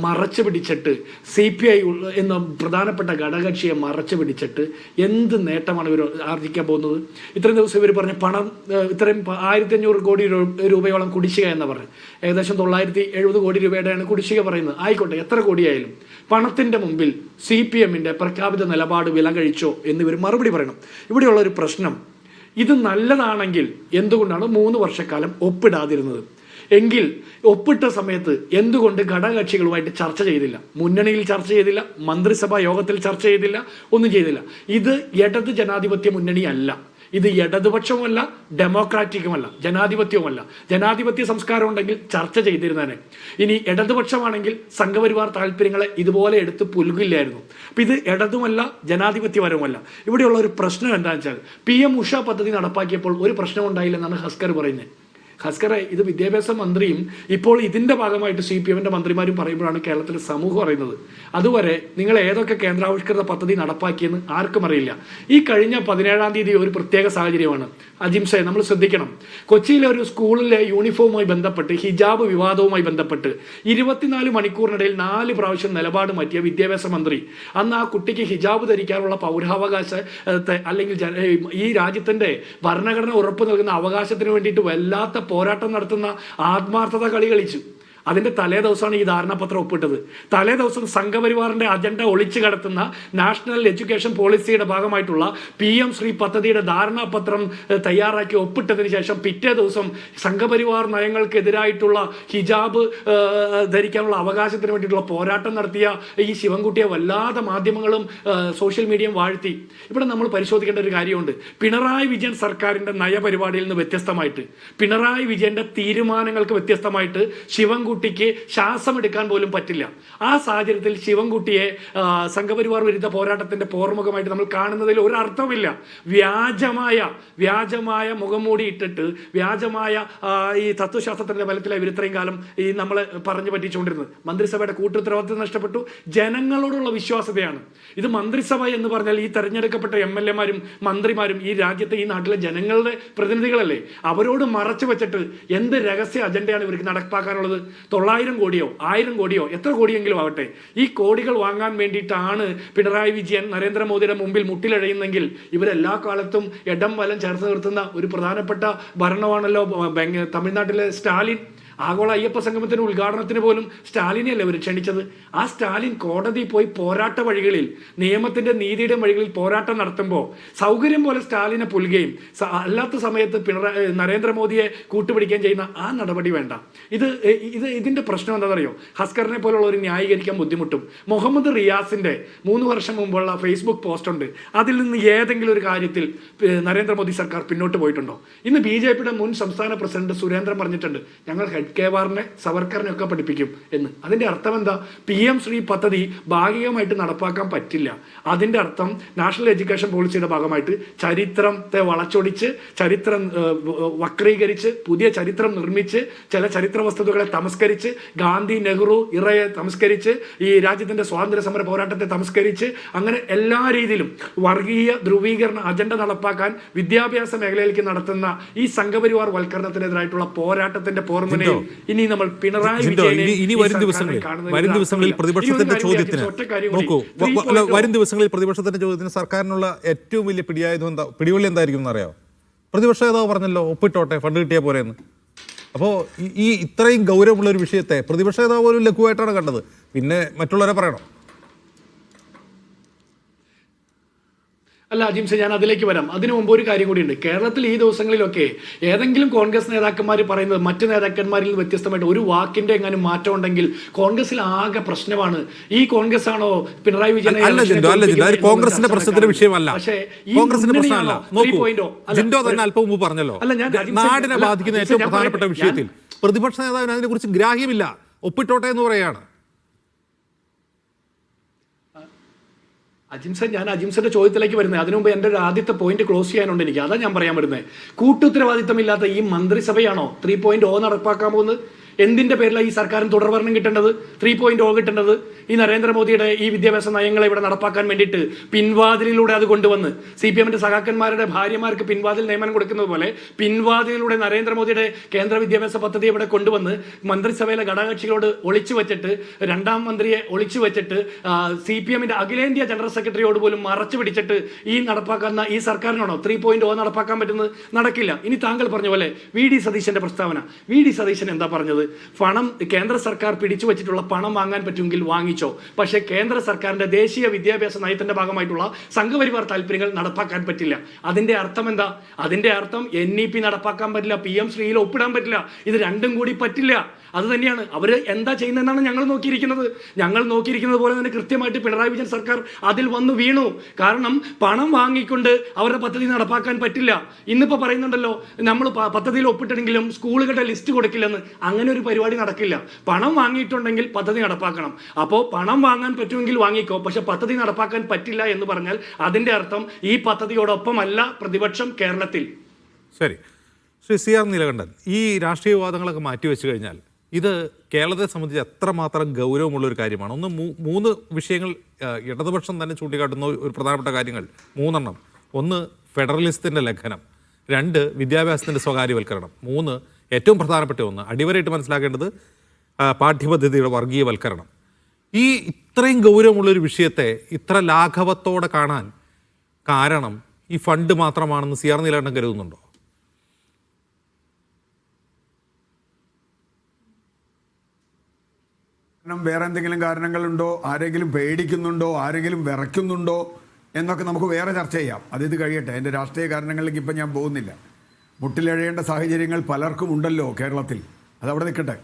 മറച്ചു പിടിച്ചിട്ട് CPI എന്ന പ്രധാനപ്പെട്ട ഘടകകക്ഷിയെ മറച്ചു പിടിച്ചിട്ട് എന്ത് നേട്ടമാണ് ഇവർ ആർജിക്കാൻ പോകുന്നത്? ഇത്രയും ദിവസം ഇവർ പറഞ്ഞ പണം ഇത്രയും 1500 കോടി രൂപയോളം കുടിശ്ശിക എന്ന് പറഞ്ഞു. ഏകദേശം 970 കോടി രൂപയുടെയാണ് കുടിശ്ശിക പറയുന്നത്. ആയിക്കോട്ടെ, എത്ര കോടിയായാലും പണത്തിന്റെ മുമ്പിൽ CPMന്റെ പ്രഖ്യാപിത നിലപാട് വിലങ്ങ് കഴിച്ചോ എന്നിവർ മറുപടി പറയണം. ഇവിടെയുള്ള ഒരു പ്രശ്നം, ഇത് നല്ലതാണെങ്കിൽ എന്തുകൊണ്ടാണ് 3 വർഷക്കാലം ഒപ്പിടാതിരുന്നത്? എങ്കിൽ ഒപ്പിട്ട സമയത്ത് എന്തുകൊണ്ട് ഘടകകക്ഷികളുമായിട്ട് ചർച്ച ചെയ്തില്ല? മുന്നണിയിൽ ചർച്ച ചെയ്തില്ല, മന്ത്രിസഭാ യോഗത്തിൽ ചർച്ച ചെയ്തില്ല, ഒന്നും ചെയ്തില്ല. ഇത് ഇടത് ജനാധിപത്യ മുന്നണിയല്ല, ഇത് ഇടതുപക്ഷവുമല്ല, ഡെമോക്രാറ്റിക്കുമല്ല, ജനാധിപത്യവുമല്ല. ജനാധിപത്യ സംസ്കാരം ഉണ്ടെങ്കിൽ ചർച്ച ചെയ്തിരുന്നേനെ. ഇനി ഇടതുപക്ഷമാണെങ്കിൽ സംഘപരിവാർ താല്പര്യങ്ങളെ ഇതുപോലെ എടുത്ത് പുലുകില്ലായിരുന്നു. അപ്പം ഇത് ഇടതുമല്ല, ജനാധിപത്യപരവുമല്ല. ഇവിടെയുള്ള ഒരു പ്രശ്നം എന്താണെന്ന് വെച്ചാൽ, PM ഉഷ പദ്ധതി നടപ്പാക്കിയപ്പോൾ ഒരു പ്രശ്നം ഉണ്ടായില്ലെന്നാണ് ഹസ്കർ പറയുന്നത്. ഹസ്കറെ, ഇത് വിദ്യാഭ്യാസ മന്ത്രിയും ഇപ്പോൾ ഇതിന്റെ ഭാഗമായിട്ട് CPM-ന്റെ മന്ത്രിമാരും പറയുമ്പോഴാണ് കേരളത്തിലെ സമൂഹം അറിയുന്നത്. അതുവരെ നിങ്ങൾ ഏതൊക്കെ കേന്ദ്രാവിഷ്കൃത പദ്ധതി നടപ്പാക്കിയെന്ന് ആർക്കും അറിയില്ല. ഈ കഴിഞ്ഞ 17-ാം തീയതി ഒരു പ്രത്യേക സാഹചര്യമാണ്. അജിംസെ, നമ്മൾ ശ്രദ്ധിക്കണം. കൊച്ചിയിലെ ഒരു സ്കൂളിലെ യൂണിഫോമുമായി ബന്ധപ്പെട്ട്, ഹിജാബ് വിവാദവുമായി ബന്ധപ്പെട്ട് 24 മണിക്കൂറിനിടയിൽ 4 പ്രാവശ്യം നിലപാട് മാറ്റിയ വിദ്യാഭ്യാസ മന്ത്രി അന്ന് ആ കുട്ടിക്ക് ഹിജാബ് ധരിക്കാനുള്ള പൗരാവകാശത്തെ, അല്ലെങ്കിൽ ഈ രാജ്യത്തിന്റെ ഭരണഘടന ഉറപ്പ് നൽകുന്ന അവകാശത്തിന് വേണ്ടിയിട്ട് വല്ലാത്ത പോരാട്ടം നടത്തുന്ന ആത്മാർത്ഥത കളി കളിച്ചു. അതിന്റെ തലേ ദിവസമാണ് ഈ ധാരണാപത്രം ഒപ്പിട്ടത്. തലേ ദിവസം സംഘപരിവാറിന്റെ അജണ്ട ഒളിച്ചു കടത്തുന്ന നാഷണൽ എഡ്യൂക്കേഷൻ പോളിസിയുടെ ഭാഗമായിട്ടുള്ള PM ശ്രീ പദ്ധതിയുടെ ധാരണാപത്രം തയ്യാറാക്കി ഒപ്പിട്ടതിന് ശേഷം പിറ്റേ ദിവസം സംഘപരിവാർ നയങ്ങൾക്കെതിരായിട്ടുള്ള ഹിജാബ് ധരിക്കാനുള്ള അവകാശത്തിന് വേണ്ടിയിട്ടുള്ള പോരാട്ടം നടത്തിയ ഈ ശിവൻകുട്ടിയെ വല്ലാതെ മാധ്യമങ്ങളും സോഷ്യൽ മീഡിയയും വാഴ്ത്തി. ഇവിടെ നമ്മൾ പരിശോധിക്കേണ്ട ഒരു കാര്യമുണ്ട്. പിണറായി വിജയൻ സർക്കാരിന്റെ നയപരിപാടിയിൽ നിന്ന് വ്യത്യസ്തമായിട്ട്, പിണറായി വിജയന്റെ തീരുമാനങ്ങൾക്ക് വ്യത്യസ്തമായിട്ട് ശിവൻകുട്ടിക്ക് ശ്വാസമെടുക്കാൻ പോലും പറ്റില്ല. ആ സാഹചര്യത്തിൽ ശിവൻകുട്ടിയെ സംഘപരിവാർ വിരുദ്ധ പോരാട്ടത്തിന്റെ പോർമുഖമായിട്ട് നമ്മൾ കാണുന്നതിൽ ഒരു അർത്ഥമില്ല. വ്യാജമായ മുഖംമൂടി ഇട്ടിട്ട്, വ്യാജമായ ഈ തത്വശാസ്ത്രത്തിന്റെ ബലത്തിലെ ഇവർ ഇത്രയും കാലം ഈ നമ്മളെ പറഞ്ഞു പറ്റിച്ചുകൊണ്ടിരുന്നത്. മന്ത്രിസഭയുടെ കൂട്ടുത്തരവാദിത്വം നഷ്ടപ്പെട്ടു, ജനങ്ങളോടുള്ള വിശ്വാസ്യതയാണ്. ഇത് മന്ത്രിസഭ എന്ന് പറഞ്ഞാൽ ഈ തെരഞ്ഞെടുക്കപ്പെട്ട MLA-മാരും മന്ത്രിമാരും ഈ രാജ്യത്തെ, ഈ നാട്ടിലെ ജനങ്ങളുടെ പ്രതിനിധികളല്ലേ. അവരോട് മറച്ചു വെച്ചിട്ട് എന്ത് രഹസ്യ അജണ്ടയാണ് ഇവർക്ക് നടപ്പാക്കാനുള്ളത്? 900 കോടിയോ 1000 കോടിയോ എത്ര കോടിയെങ്കിലും ആവട്ടെ, ഈ കോടികൾ വാങ്ങാൻ വേണ്ടിയിട്ടാണ് പിണറായി വിജയൻ നരേന്ദ്രമോദിയുടെ മുമ്പിൽ മുട്ടിലഴയുന്നെങ്കിൽ ഇവരെല്ലാ കാലത്തും ഇടം വലം ചേർത്ത് നിർത്തുന്ന ഒരു പ്രധാനപ്പെട്ട ഭരണമാണല്ലോ തമിഴ്നാട്ടിലെ സ്റ്റാലിൻ. ആഗോള അയ്യപ്പ സംഗമത്തിന് ഉദ്ഘാടനത്തിന് പോലും സ്റ്റാലിനെയല്ലേ അവർ ക്ഷണിച്ചത്. ആ സ്റ്റാലിൻ കോടതി പോയി പോരാട്ട വഴികളിൽ, നിയമത്തിന്റെ നീതിയുടെ വഴികളിൽ പോരാട്ടം നടത്തുമ്പോൾ സൗകര്യം പോലെ സ്റ്റാലിനെ പുൽകുകയും അല്ലാത്ത സമയത്ത് നരേന്ദ്രമോദിയെ കൂട്ടുപിടിക്കുകയും ചെയ്യുന്ന ആ നടപടി വേണ്ട. ഇതിന്റെ പ്രശ്നം എന്താണെന്നറിയോ? ഹസ്കറിനെ പോലുള്ള ഒരു ന്യായീകരിക്കാൻ ബുദ്ധിമുട്ടും. മുഹമ്മദ് റിയാസിന്റെ 3 വർഷം മുമ്പുള്ള ഫേസ്ബുക്ക് പോസ്റ്റ് ഉണ്ട്. അതിൽ നിന്ന് ഏതെങ്കിലും ഒരു കാര്യത്തിൽ നരേന്ദ്രമോദി സർക്കാർ പിന്നോട്ട് പോയിട്ടുണ്ടോ? ഇന്ന് BJP-യുടെ മുൻ സംസ്ഥാന പ്രസിഡന്റ് സുരേന്ദ്രൻ പറഞ്ഞിട്ടുണ്ട്, ഞങ്ങൾ ഹെഡ്കേവാറിനെ സവർക്കറിനെ ഒക്കെ പഠിപ്പിക്കും എന്ന്. അതിന്റെ അർത്ഥം എന്താ? PM ശ്രീ പദ്ധതി ഭാഗികമായിട്ട് നടപ്പാക്കാൻ പറ്റില്ല. അതിന്റെ അർത്ഥം നാഷണൽ എഡ്യൂക്കേഷൻ പോളിസിയുടെ ഭാഗമായിട്ട് ചരിത്രത്തെ വളച്ചൊടിച്ച്, ചരിത്രം വക്രീകരിച്ച്, പുതിയ ചരിത്രം നിർമ്മിച്ച്, ചില ചരിത്ര വസ്തുതകളെ തമസ്കരിച്ച്, ഗാന്ധി, നെഹ്റു ഇറയെ തമസ്കരിച്ച്, ഈ രാജ്യത്തിന്റെ സ്വാതന്ത്ര്യ സമര പോരാട്ടത്തെ തമസ്കരിച്ച്, അങ്ങനെ എല്ലാ രീതിയിലും വർഗീയ ധ്രുവീകരണ അജണ്ട നടപ്പാക്കാൻ വിദ്യാഭ്യാസ മേഖലയിലേക്ക് നടത്തുന്ന ഈ സംഘപരിവാർ വൽക്കരണത്തിനെതിരായിട്ടുള്ള പോരാട്ടത്തിന്റെ പോർമുനയിൽ ഇനി നമ്മൾ പിണറായി ഇനി വരും ദിവസങ്ങളിൽ പ്രതിപക്ഷത്തിന്റെ ചോദ്യത്തിന് നോക്കൂ, വരും ദിവസങ്ങളിൽ പ്രതിപക്ഷത്തിന്റെ ചോദ്യത്തിന് സർക്കാരിനുള്ള ഏറ്റവും വലിയ പിടിവള്ളി എന്തായിരിക്കും എന്നറിയാമോ? പ്രതിപക്ഷ നേതാവ് പറഞ്ഞല്ലോ, ഒപ്പിട്ടോട്ടെ, ഫണ്ട് കിട്ടിയാൽ പോരെന്ന്. അപ്പോൾ ഈ ഇത്രയും ഗൗരവമുള്ള ഒരു വിഷയത്തെ പ്രതിപക്ഷ നേതാവ് ഒരു ലഘുവായിട്ടാണ് കണ്ടത്. പിന്നെ മറ്റുള്ളവരെ പറയണോ? അല്ല അജിംസെ, ഞാൻ അതിലേക്ക് വരാം. അതിനു മുമ്പ് ഒരു കാര്യം കൂടിയുണ്ട്. കേരളത്തിൽ ഈ ദിവസങ്ങളിലൊക്കെ ഏതെങ്കിലും കോൺഗ്രസ് നേതാക്കന്മാർ പറയുന്നത് മറ്റു നേതാക്കന്മാരിൽ നിന്ന് വ്യത്യസ്തമായിട്ട് ഒരു വാക്കിന്റെ എങ്ങാനും മാറ്റം ഉണ്ടെങ്കിൽ കോൺഗ്രസിൽ ആകെ പ്രശ്നമാണ്. ഈ കോൺഗ്രസ് ആണോ പിണറായി വിജയൻ? കോൺഗ്രസിന്റെ പ്രശ്നത്തിന്റെ വിഷയമല്ല, കോൺഗ്രസിന്റെ പ്രശ്നമല്ല. ജിൻഡോ തന്നെ അല്പം മുമ്പ് പറഞ്ഞല്ലോ, നാടിനെ ബാധിക്കുന്ന ഏറ്റവും പ്രധാനപ്പെട്ട വിഷയത്തിൽ പ്രതിപക്ഷ നേതാവിന് അതിനെ കുറിച്ച് ഗ്രാഹ്യമില്ല, ഒപ്പിട്ടോട്ടെ എന്ന് പറയുകയാണ്. ഞാൻ അജിംസന്റെ ചോദ്യത്തിലേക്ക് വരുന്നത്. അതിനു മുമ്പ് എൻ്റെ ഒരു ആദ്യത്തെ പോയിന്റ് ക്ലോസ് ചെയ്യാനുണ്ട് എനിക്ക്. അതാ ഞാൻ പറയാൻ വരുന്നത്. കൂട്ടുത്തരവാദിത്തമില്ലാത്ത ഈ മന്ത്രിസഭയാണോ 3.0 നടപ്പാക്കാൻ പോകുന്നത്? എന്തിന്റെ പേരിലാണ് ഈ സർക്കാരിന് തുടർഭരണം കിട്ടേണ്ടത്, 3.0 കിട്ടേണ്ടത്? ഈ നരേന്ദ്രമോദിയുടെ ഈ വിദ്യാഭ്യാസ നയങ്ങളെ ഇവിടെ നടപ്പാക്കാൻ വേണ്ടിയിട്ട് പിൻവാതിലിലൂടെ അത് കൊണ്ടുവന്ന് CPM-ന്റെ സഖാക്കന്മാരുടെ ഭാര്യമാർക്ക് പിൻവാതിൽ നിയമനം കൊടുക്കുന്നത് പോലെ പിൻവാതിലിലൂടെ നരേന്ദ്രമോദിയുടെ കേന്ദ്ര വിദ്യാഭ്യാസ പദ്ധതി ഇവിടെ കൊണ്ടുവന്ന് മന്ത്രിസഭയിലെ ഘടകകക്ഷികളോട് ഒളിച്ചു വെച്ചിട്ട്, 2ാം മന്ത്രിയെ ഒളിച്ചു വെച്ചിട്ട്, CPM-ന്റെ അഖിലേന്ത്യാ ജനറൽ സെക്രട്ടറിയോട് പോലും മറച്ചു പിടിച്ചിട്ട് ഈ നടപ്പാക്കുന്ന ഈ സർക്കാരിനാണോ 3.0 നടപ്പാക്കാൻ പറ്റുന്നത്? നടക്കില്ല. ഇനി താങ്കൾ പറഞ്ഞ പോലെ VD സതീശന്റെ പ്രസ്താവന, VD സതീശൻ എന്താ പറഞ്ഞത്? പണം കേന്ദ്ര സർക്കാർ പിടിച്ചു വെച്ചിട്ടുള്ള പണം വാങ്ങാൻ പറ്റുമെങ്കിൽ വാങ്ങിച്ചോ, പക്ഷേ കേന്ദ്ര സർക്കാരിന്റെ ദേശീയ വിദ്യാഭ്യാസ നയത്തിന്റെ ഭാഗമായിട്ടുള്ള സംഘപരിവാർ താല്പര്യങ്ങൾ നടപ്പാക്കാൻ പറ്റില്ല. അതിന്റെ അർത്ഥം എന്താ? അതിന്റെ അർത്ഥം NEP നടപ്പാക്കാൻ പറ്റില്ല, PM ശ്രീയിൽ ഒപ്പിടാൻ പറ്റില്ല. ഇത് രണ്ടും കൂടി പറ്റില്ല. അത് തന്നെയാണ് അവർ എന്താ ചെയ്യുന്നതെന്നാണ് ഞങ്ങൾ നോക്കിയിരിക്കുന്നത് പോലെ തന്നെ കൃത്യമായിട്ട് പിണറായി വിജയൻ സർക്കാർ അതിൽ വന്നു വീണു. കാരണം പണം വാങ്ങിക്കൊണ്ട് അവരുടെ പദ്ധതി നടപ്പാക്കാൻ പറ്റില്ല. ഇന്നിപ്പോൾ പറയുന്നുണ്ടല്ലോ നമ്മൾ പദ്ധതിയിൽ ഒപ്പിട്ടെങ്കിലും സ്കൂളുകളുടെ ലിസ്റ്റ് കൊടുക്കില്ലെന്ന്. അങ്ങനെ ഒരു പരിപാടി നടക്കില്ല. പണം വാങ്ങിയിട്ടുണ്ടെങ്കിൽ പദ്ധതി നടപ്പാക്കണം. അപ്പോൾ പണം വാങ്ങാൻ പറ്റുമെങ്കിൽ വാങ്ങിക്കോ, പക്ഷെ പദ്ധതി നടപ്പാക്കാൻ പറ്റില്ല എന്ന് പറഞ്ഞാൽ അതിന്റെ അർത്ഥം ഈ പദ്ധതിയോടൊപ്പമല്ല പ്രതിപക്ഷം കേരളത്തിൽ. ശരി, ശ്രീ CR നീലകണ്ഠൻ, ഈ രാഷ്ട്രീയവാദങ്ങളൊക്കെ മാറ്റിവെച്ച് കഴിഞ്ഞാൽ ഇത് കേരളത്തെ സംബന്ധിച്ച് എത്രമാത്രം ഗൗരവമുള്ളൊരു കാര്യമാണ്. ഒന്ന്, മൂന്ന് വിഷയങ്ങൾ ഇടതുപക്ഷം തന്നെ ചൂണ്ടിക്കാട്ടുന്ന ഒരു പ്രധാനപ്പെട്ട കാര്യങ്ങൾ 3 ഒന്ന് ഫെഡറലിസത്തിൻ്റെ ലംഘനം, 2 വിദ്യാഭ്യാസത്തിൻ്റെ സ്വകാര്യവൽക്കരണം, 3 ഏറ്റവും പ്രധാനപ്പെട്ട ഒന്ന് അടിവരയിട്ട് മനസ്സിലാക്കേണ്ടത് പാഠ്യപദ്ധതിയുടെ വർഗീയവൽക്കരണം. ഈ ഇത്രയും ഗൗരവമുള്ളൊരു വിഷയത്തെ ഇത്ര ലാഘവത്തോടെ കാണാൻ കാരണം ഈ ഫണ്ട് മാത്രമാണെന്ന് CR നീലകണ്ഠൻ കരുതുന്നുണ്ടോ? വേറെ എന്തെങ്കിലും കാരണങ്ങളുണ്ടോ, ആരെങ്കിലും പേടിക്കുന്നുണ്ടോ, ആരെങ്കിലും വിറയ്ക്കുന്നുണ്ടോ എന്നൊക്കെ നമുക്ക് വേറെ ചർച്ച ചെയ്യാം. ഇത് കഴിയട്ടെ. എൻ്റെ രാഷ്ട്രീയ കാരണങ്ങളിലേക്ക് ഇപ്പം ഞാൻ പോകുന്നില്ല. മുട്ടിലെഴയേണ്ട സാഹചര്യങ്ങൾ പലർക്കും ഉണ്ടല്ലോ കേരളത്തിൽ. അതവിടെ നിൽക്കട്ടെ.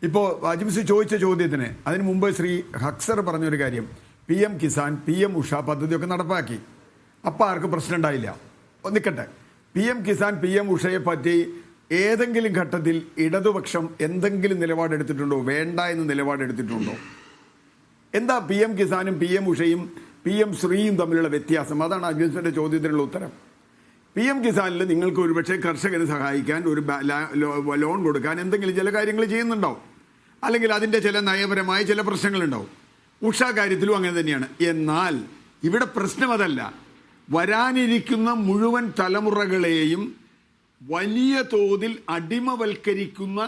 ഇപ്പോൾ അജിംസി ചോദിച്ച ചോദ്യത്തിന് അതിന് മുമ്പ് ശ്രീ ഹക്സർ പറഞ്ഞൊരു കാര്യം, PM കിസാൻ, PM ഉഷ പദ്ധതിയൊക്കെ നടപ്പാക്കി. അപ്പം ആർക്കും പ്രശ്നം ഉണ്ടായില്ല. നിൽക്കട്ടെ. PM കിസാൻ, PM ഉഷയെ പറ്റി ഏതെങ്കിലും ഘട്ടത്തിൽ ഇടതുപക്ഷം എന്തെങ്കിലും നിലപാടെടുത്തിട്ടുണ്ടോ? വേണ്ട എന്ന് നിലപാടെടുത്തിട്ടുണ്ടോ? എന്താ PM കിസാനും PM ഉഷയും PM ശ്രീയും തമ്മിലുള്ള വ്യത്യാസം? അതാണ് അജിംസിന്റെ ചോദ്യത്തിനുള്ള ഉത്തരം. PM കിസാനിൽ നിങ്ങൾക്ക് ഒരുപക്ഷെ കർഷകരെ സഹായിക്കാൻ, ഒരു ലോൺ കൊടുക്കാൻ എന്തെങ്കിലും ചില കാര്യങ്ങൾ ചെയ്യുന്നുണ്ടാവും, അല്ലെങ്കിൽ അതിൻ്റെ ചില നയപരമായ ചില പ്രശ്നങ്ങളുണ്ടാവും. ഉഷ കാര്യത്തിലും അങ്ങനെ തന്നെയാണ്. എന്നാൽ ഇവിടെ പ്രശ്നം അതല്ല. വരാനിരിക്കുന്ന മുഴുവൻ തലമുറകളെയും വലിയ തോതിൽ അടിമവൽക്കരിക്കുന്ന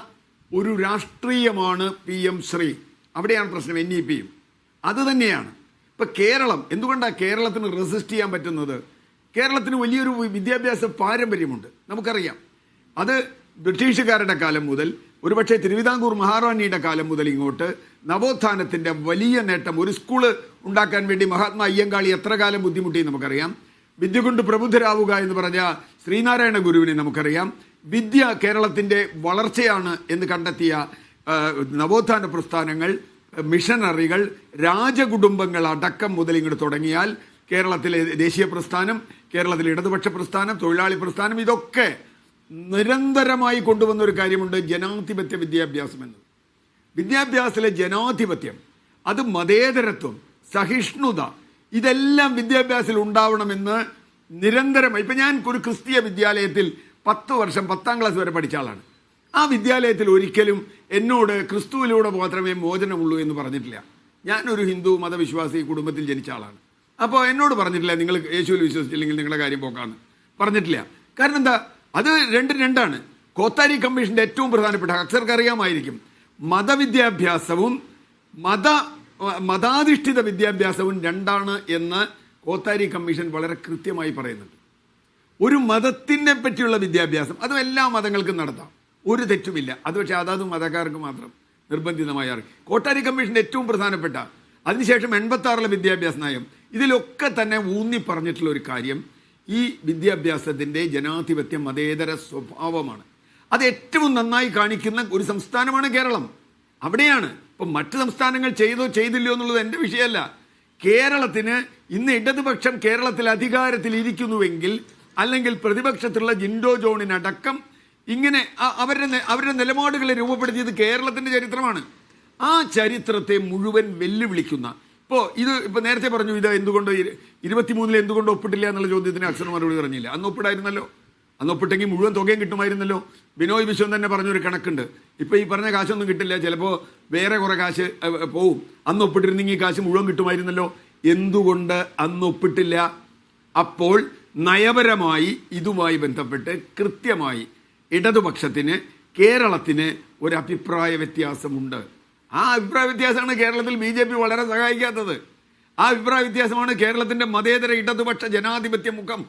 ഒരു രാഷ്ട്രീയമാണ് PM ശ്രീ. അവിടെയാണ് പ്രശ്നം. NEPയും അത് തന്നെയാണ്. ഇപ്പം കേരളം എന്തുകൊണ്ടാണ് കേരളത്തിന് റെസിസ്റ്റ് ചെയ്യാൻ പറ്റുന്നത്? കേരളത്തിന് വലിയൊരു വിദ്യാഭ്യാസ പാരമ്പര്യമുണ്ട്, നമുക്കറിയാം. അത് ബ്രിട്ടീഷുകാരുടെ കാലം മുതൽ, ഒരുപക്ഷെ തിരുവിതാംകൂർ മഹാറാണിയുടെ കാലം മുതൽ ഇങ്ങോട്ട് നവോത്ഥാനത്തിൻ്റെ വലിയ നേട്ടം. ഒരു സ്കൂള് ഉണ്ടാക്കാൻ വേണ്ടി മഹാത്മാ അയ്യങ്കാളി എത്ര കാലം ബുദ്ധിമുട്ടി നമുക്കറിയാം. വിദ്യ കൊണ്ട് പ്രബുദ്ധരാവുക എന്ന് പറഞ്ഞ ശ്രീനാരായണ ഗുരുവിനെ നമുക്കറിയാം. വിദ്യ കേരളത്തിൻ്റെ വളർച്ചയാണ് എന്ന് കണ്ടെത്തിയ നവോത്ഥാന പ്രസ്ഥാനങ്ങൾ, മിഷനറികൾ, രാജകുടുംബങ്ങൾ അടക്കം മുതൽ ഇങ്ങോട്ട് തുടങ്ങിയാൽ കേരളത്തിലെ ദേശീയ പ്രസ്ഥാനം, കേരളത്തിലെ ഇടതുപക്ഷ പ്രസ്ഥാനം, തൊഴിലാളി പ്രസ്ഥാനം, ഇതൊക്കെ നിരന്തരമായി കൊണ്ടുവന്ന ഒരു കാര്യമുണ്ട്, ജനാധിപത്യ വിദ്യാഭ്യാസം എന്നത്. വിദ്യാഭ്യാസത്തിലെ ജനാധിപത്യം, അത് മതേതരത്വം, സഹിഷ്ണുത, ഇതെല്ലാം വിദ്യാഭ്യാസത്തിൽ ഉണ്ടാവണമെന്ന് നിരന്തരമായി. ഇപ്പം ഞാൻ ഒരു ക്രിസ്തീയ വിദ്യാലയത്തിൽ 10 വർഷം 10ാം ക്ലാസ് വരെ പഠിച്ച ആളാണ്. ആ വിദ്യാലയത്തിൽ ഒരിക്കലും എന്നോട് ക്രിസ്തുവിലൂടെ മാത്രമേ മോചനമുള്ളൂ എന്ന് പറഞ്ഞിട്ടില്ല. ഞാനൊരു ഹിന്ദു മതവിശ്വാസി കുടുംബത്തിൽ ജനിച്ച ആളാണ്. അപ്പോൾ എന്നോട് പറഞ്ഞിട്ടില്ല നിങ്ങൾ യേശുവിൽ വിശ്വസിച്ചില്ലെങ്കിൽ നിങ്ങളുടെ കാര്യം പോക്കാന്ന് പറഞ്ഞിട്ടില്ല. കാരണം എന്താ? അത് രണ്ടാണ്. കോത്താരി കമ്മീഷൻ്റെ ഏറ്റവും പ്രധാനപ്പെട്ട, അക്സർക്ക് അറിയാമായിരിക്കും, മതവിദ്യാഭ്യാസവും മതാധിഷ്ഠിത വിദ്യാഭ്യാസവും 2 എന്ന് കോത്താരി കമ്മീഷൻ വളരെ കൃത്യമായി പറയുന്നുണ്ട്. ഒരു മതത്തിനെ പറ്റിയുള്ള വിദ്യാഭ്യാസം അതും എല്ലാ മതങ്ങൾക്കും നടത്താം, ഒരു തെറ്റുമില്ല. അത് പക്ഷേ അതാത് മതക്കാർക്ക് മാത്രം നിർബന്ധിതമായി അറിയും. കോട്ടാരി കമ്മീഷൻ്റെ ഏറ്റവും പ്രധാനപ്പെട്ട, അതിനുശേഷം 86 വിദ്യാഭ്യാസ നയം, ഇതിലൊക്കെ തന്നെ ഊന്നി പറഞ്ഞിട്ടുള്ള ഒരു കാര്യം ഈ വിദ്യാഭ്യാസത്തിൻ്റെ ജനാധിപത്യ മതേതര സ്വഭാവമാണ്. അത് ഏറ്റവും നന്നായി കാണിക്കുന്ന ഒരു സംസ്ഥാനമാണ് കേരളം. അവിടെയാണ് ഇപ്പം മറ്റ് സംസ്ഥാനങ്ങൾ ചെയ്തോ ചെയ്തില്ലയോ എന്നുള്ളത് എൻ്റെ വിഷയമല്ല. കേരളത്തിന് ഇന്ന് ഇടതുപക്ഷം കേരളത്തിൽ അധികാരത്തിൽ ഇരിക്കുന്നുവെങ്കിൽ, അല്ലെങ്കിൽ പ്രതിപക്ഷത്തുള്ള ജിൻഡോ ജോണിനടക്കം ഇങ്ങനെ അവരുടെ നിലപാടുകളെ രൂപപ്പെടുത്തിയത് കേരളത്തിൻ്റെ ചരിത്രമാണ്. ആ ചരിത്രത്തെ മുഴുവൻ വെല്ലുവിളിക്കുന്ന, ഇപ്പോൾ നേരത്തെ പറഞ്ഞു ഇത് എന്തുകൊണ്ട് 23 എന്തുകൊണ്ട് ഒപ്പിട്ടില്ല എന്നുള്ള ചോദ്യത്തിന് അക്സർ മറുപടി പറഞ്ഞില്ല. അന്ന് ഒപ്പിടായിരുന്നല്ലോ, അന്ന് ഒപ്പിട്ടെങ്കിൽ മുഴുവൻ തുകയും കിട്ടുമായിരുന്നല്ലോ. ബിനോയ് വിശ്വം തന്നെ പറഞ്ഞൊരു കണക്കുണ്ട്. ഇപ്പോൾ ഈ പറഞ്ഞ കാശൊന്നും കിട്ടില്ല, ചിലപ്പോൾ വേറെ കുറേ കാശ് പോവും. അന്ന് ഒപ്പിട്ടിരുന്നെങ്കിൽ ഈ കാശ് മുഴുവൻ കിട്ടുമായിരുന്നല്ലോ. എന്തുകൊണ്ട് അന്ന് ഒപ്പിട്ടില്ല? അപ്പോൾ നയപരമായി ഇതുമായി ബന്ധപ്പെട്ട് കൃത്യമായി ഇടതുപക്ഷത്തിന് കേരളത്തിന് ഒരു അഭിപ്രായ വ്യത്യാസമുണ്ട്. ആ അഭിപ്രായ വ്യത്യാസമാണ് കേരളത്തിൽ BJP വളരെ സഹായിക്കാത്തത്. ആ അഭിപ്രായ വ്യത്യാസമാണ് കേരളത്തിൻ്റെ മതേതര ഇടതുപക്ഷ ജനാധിപത്യ മുഖം.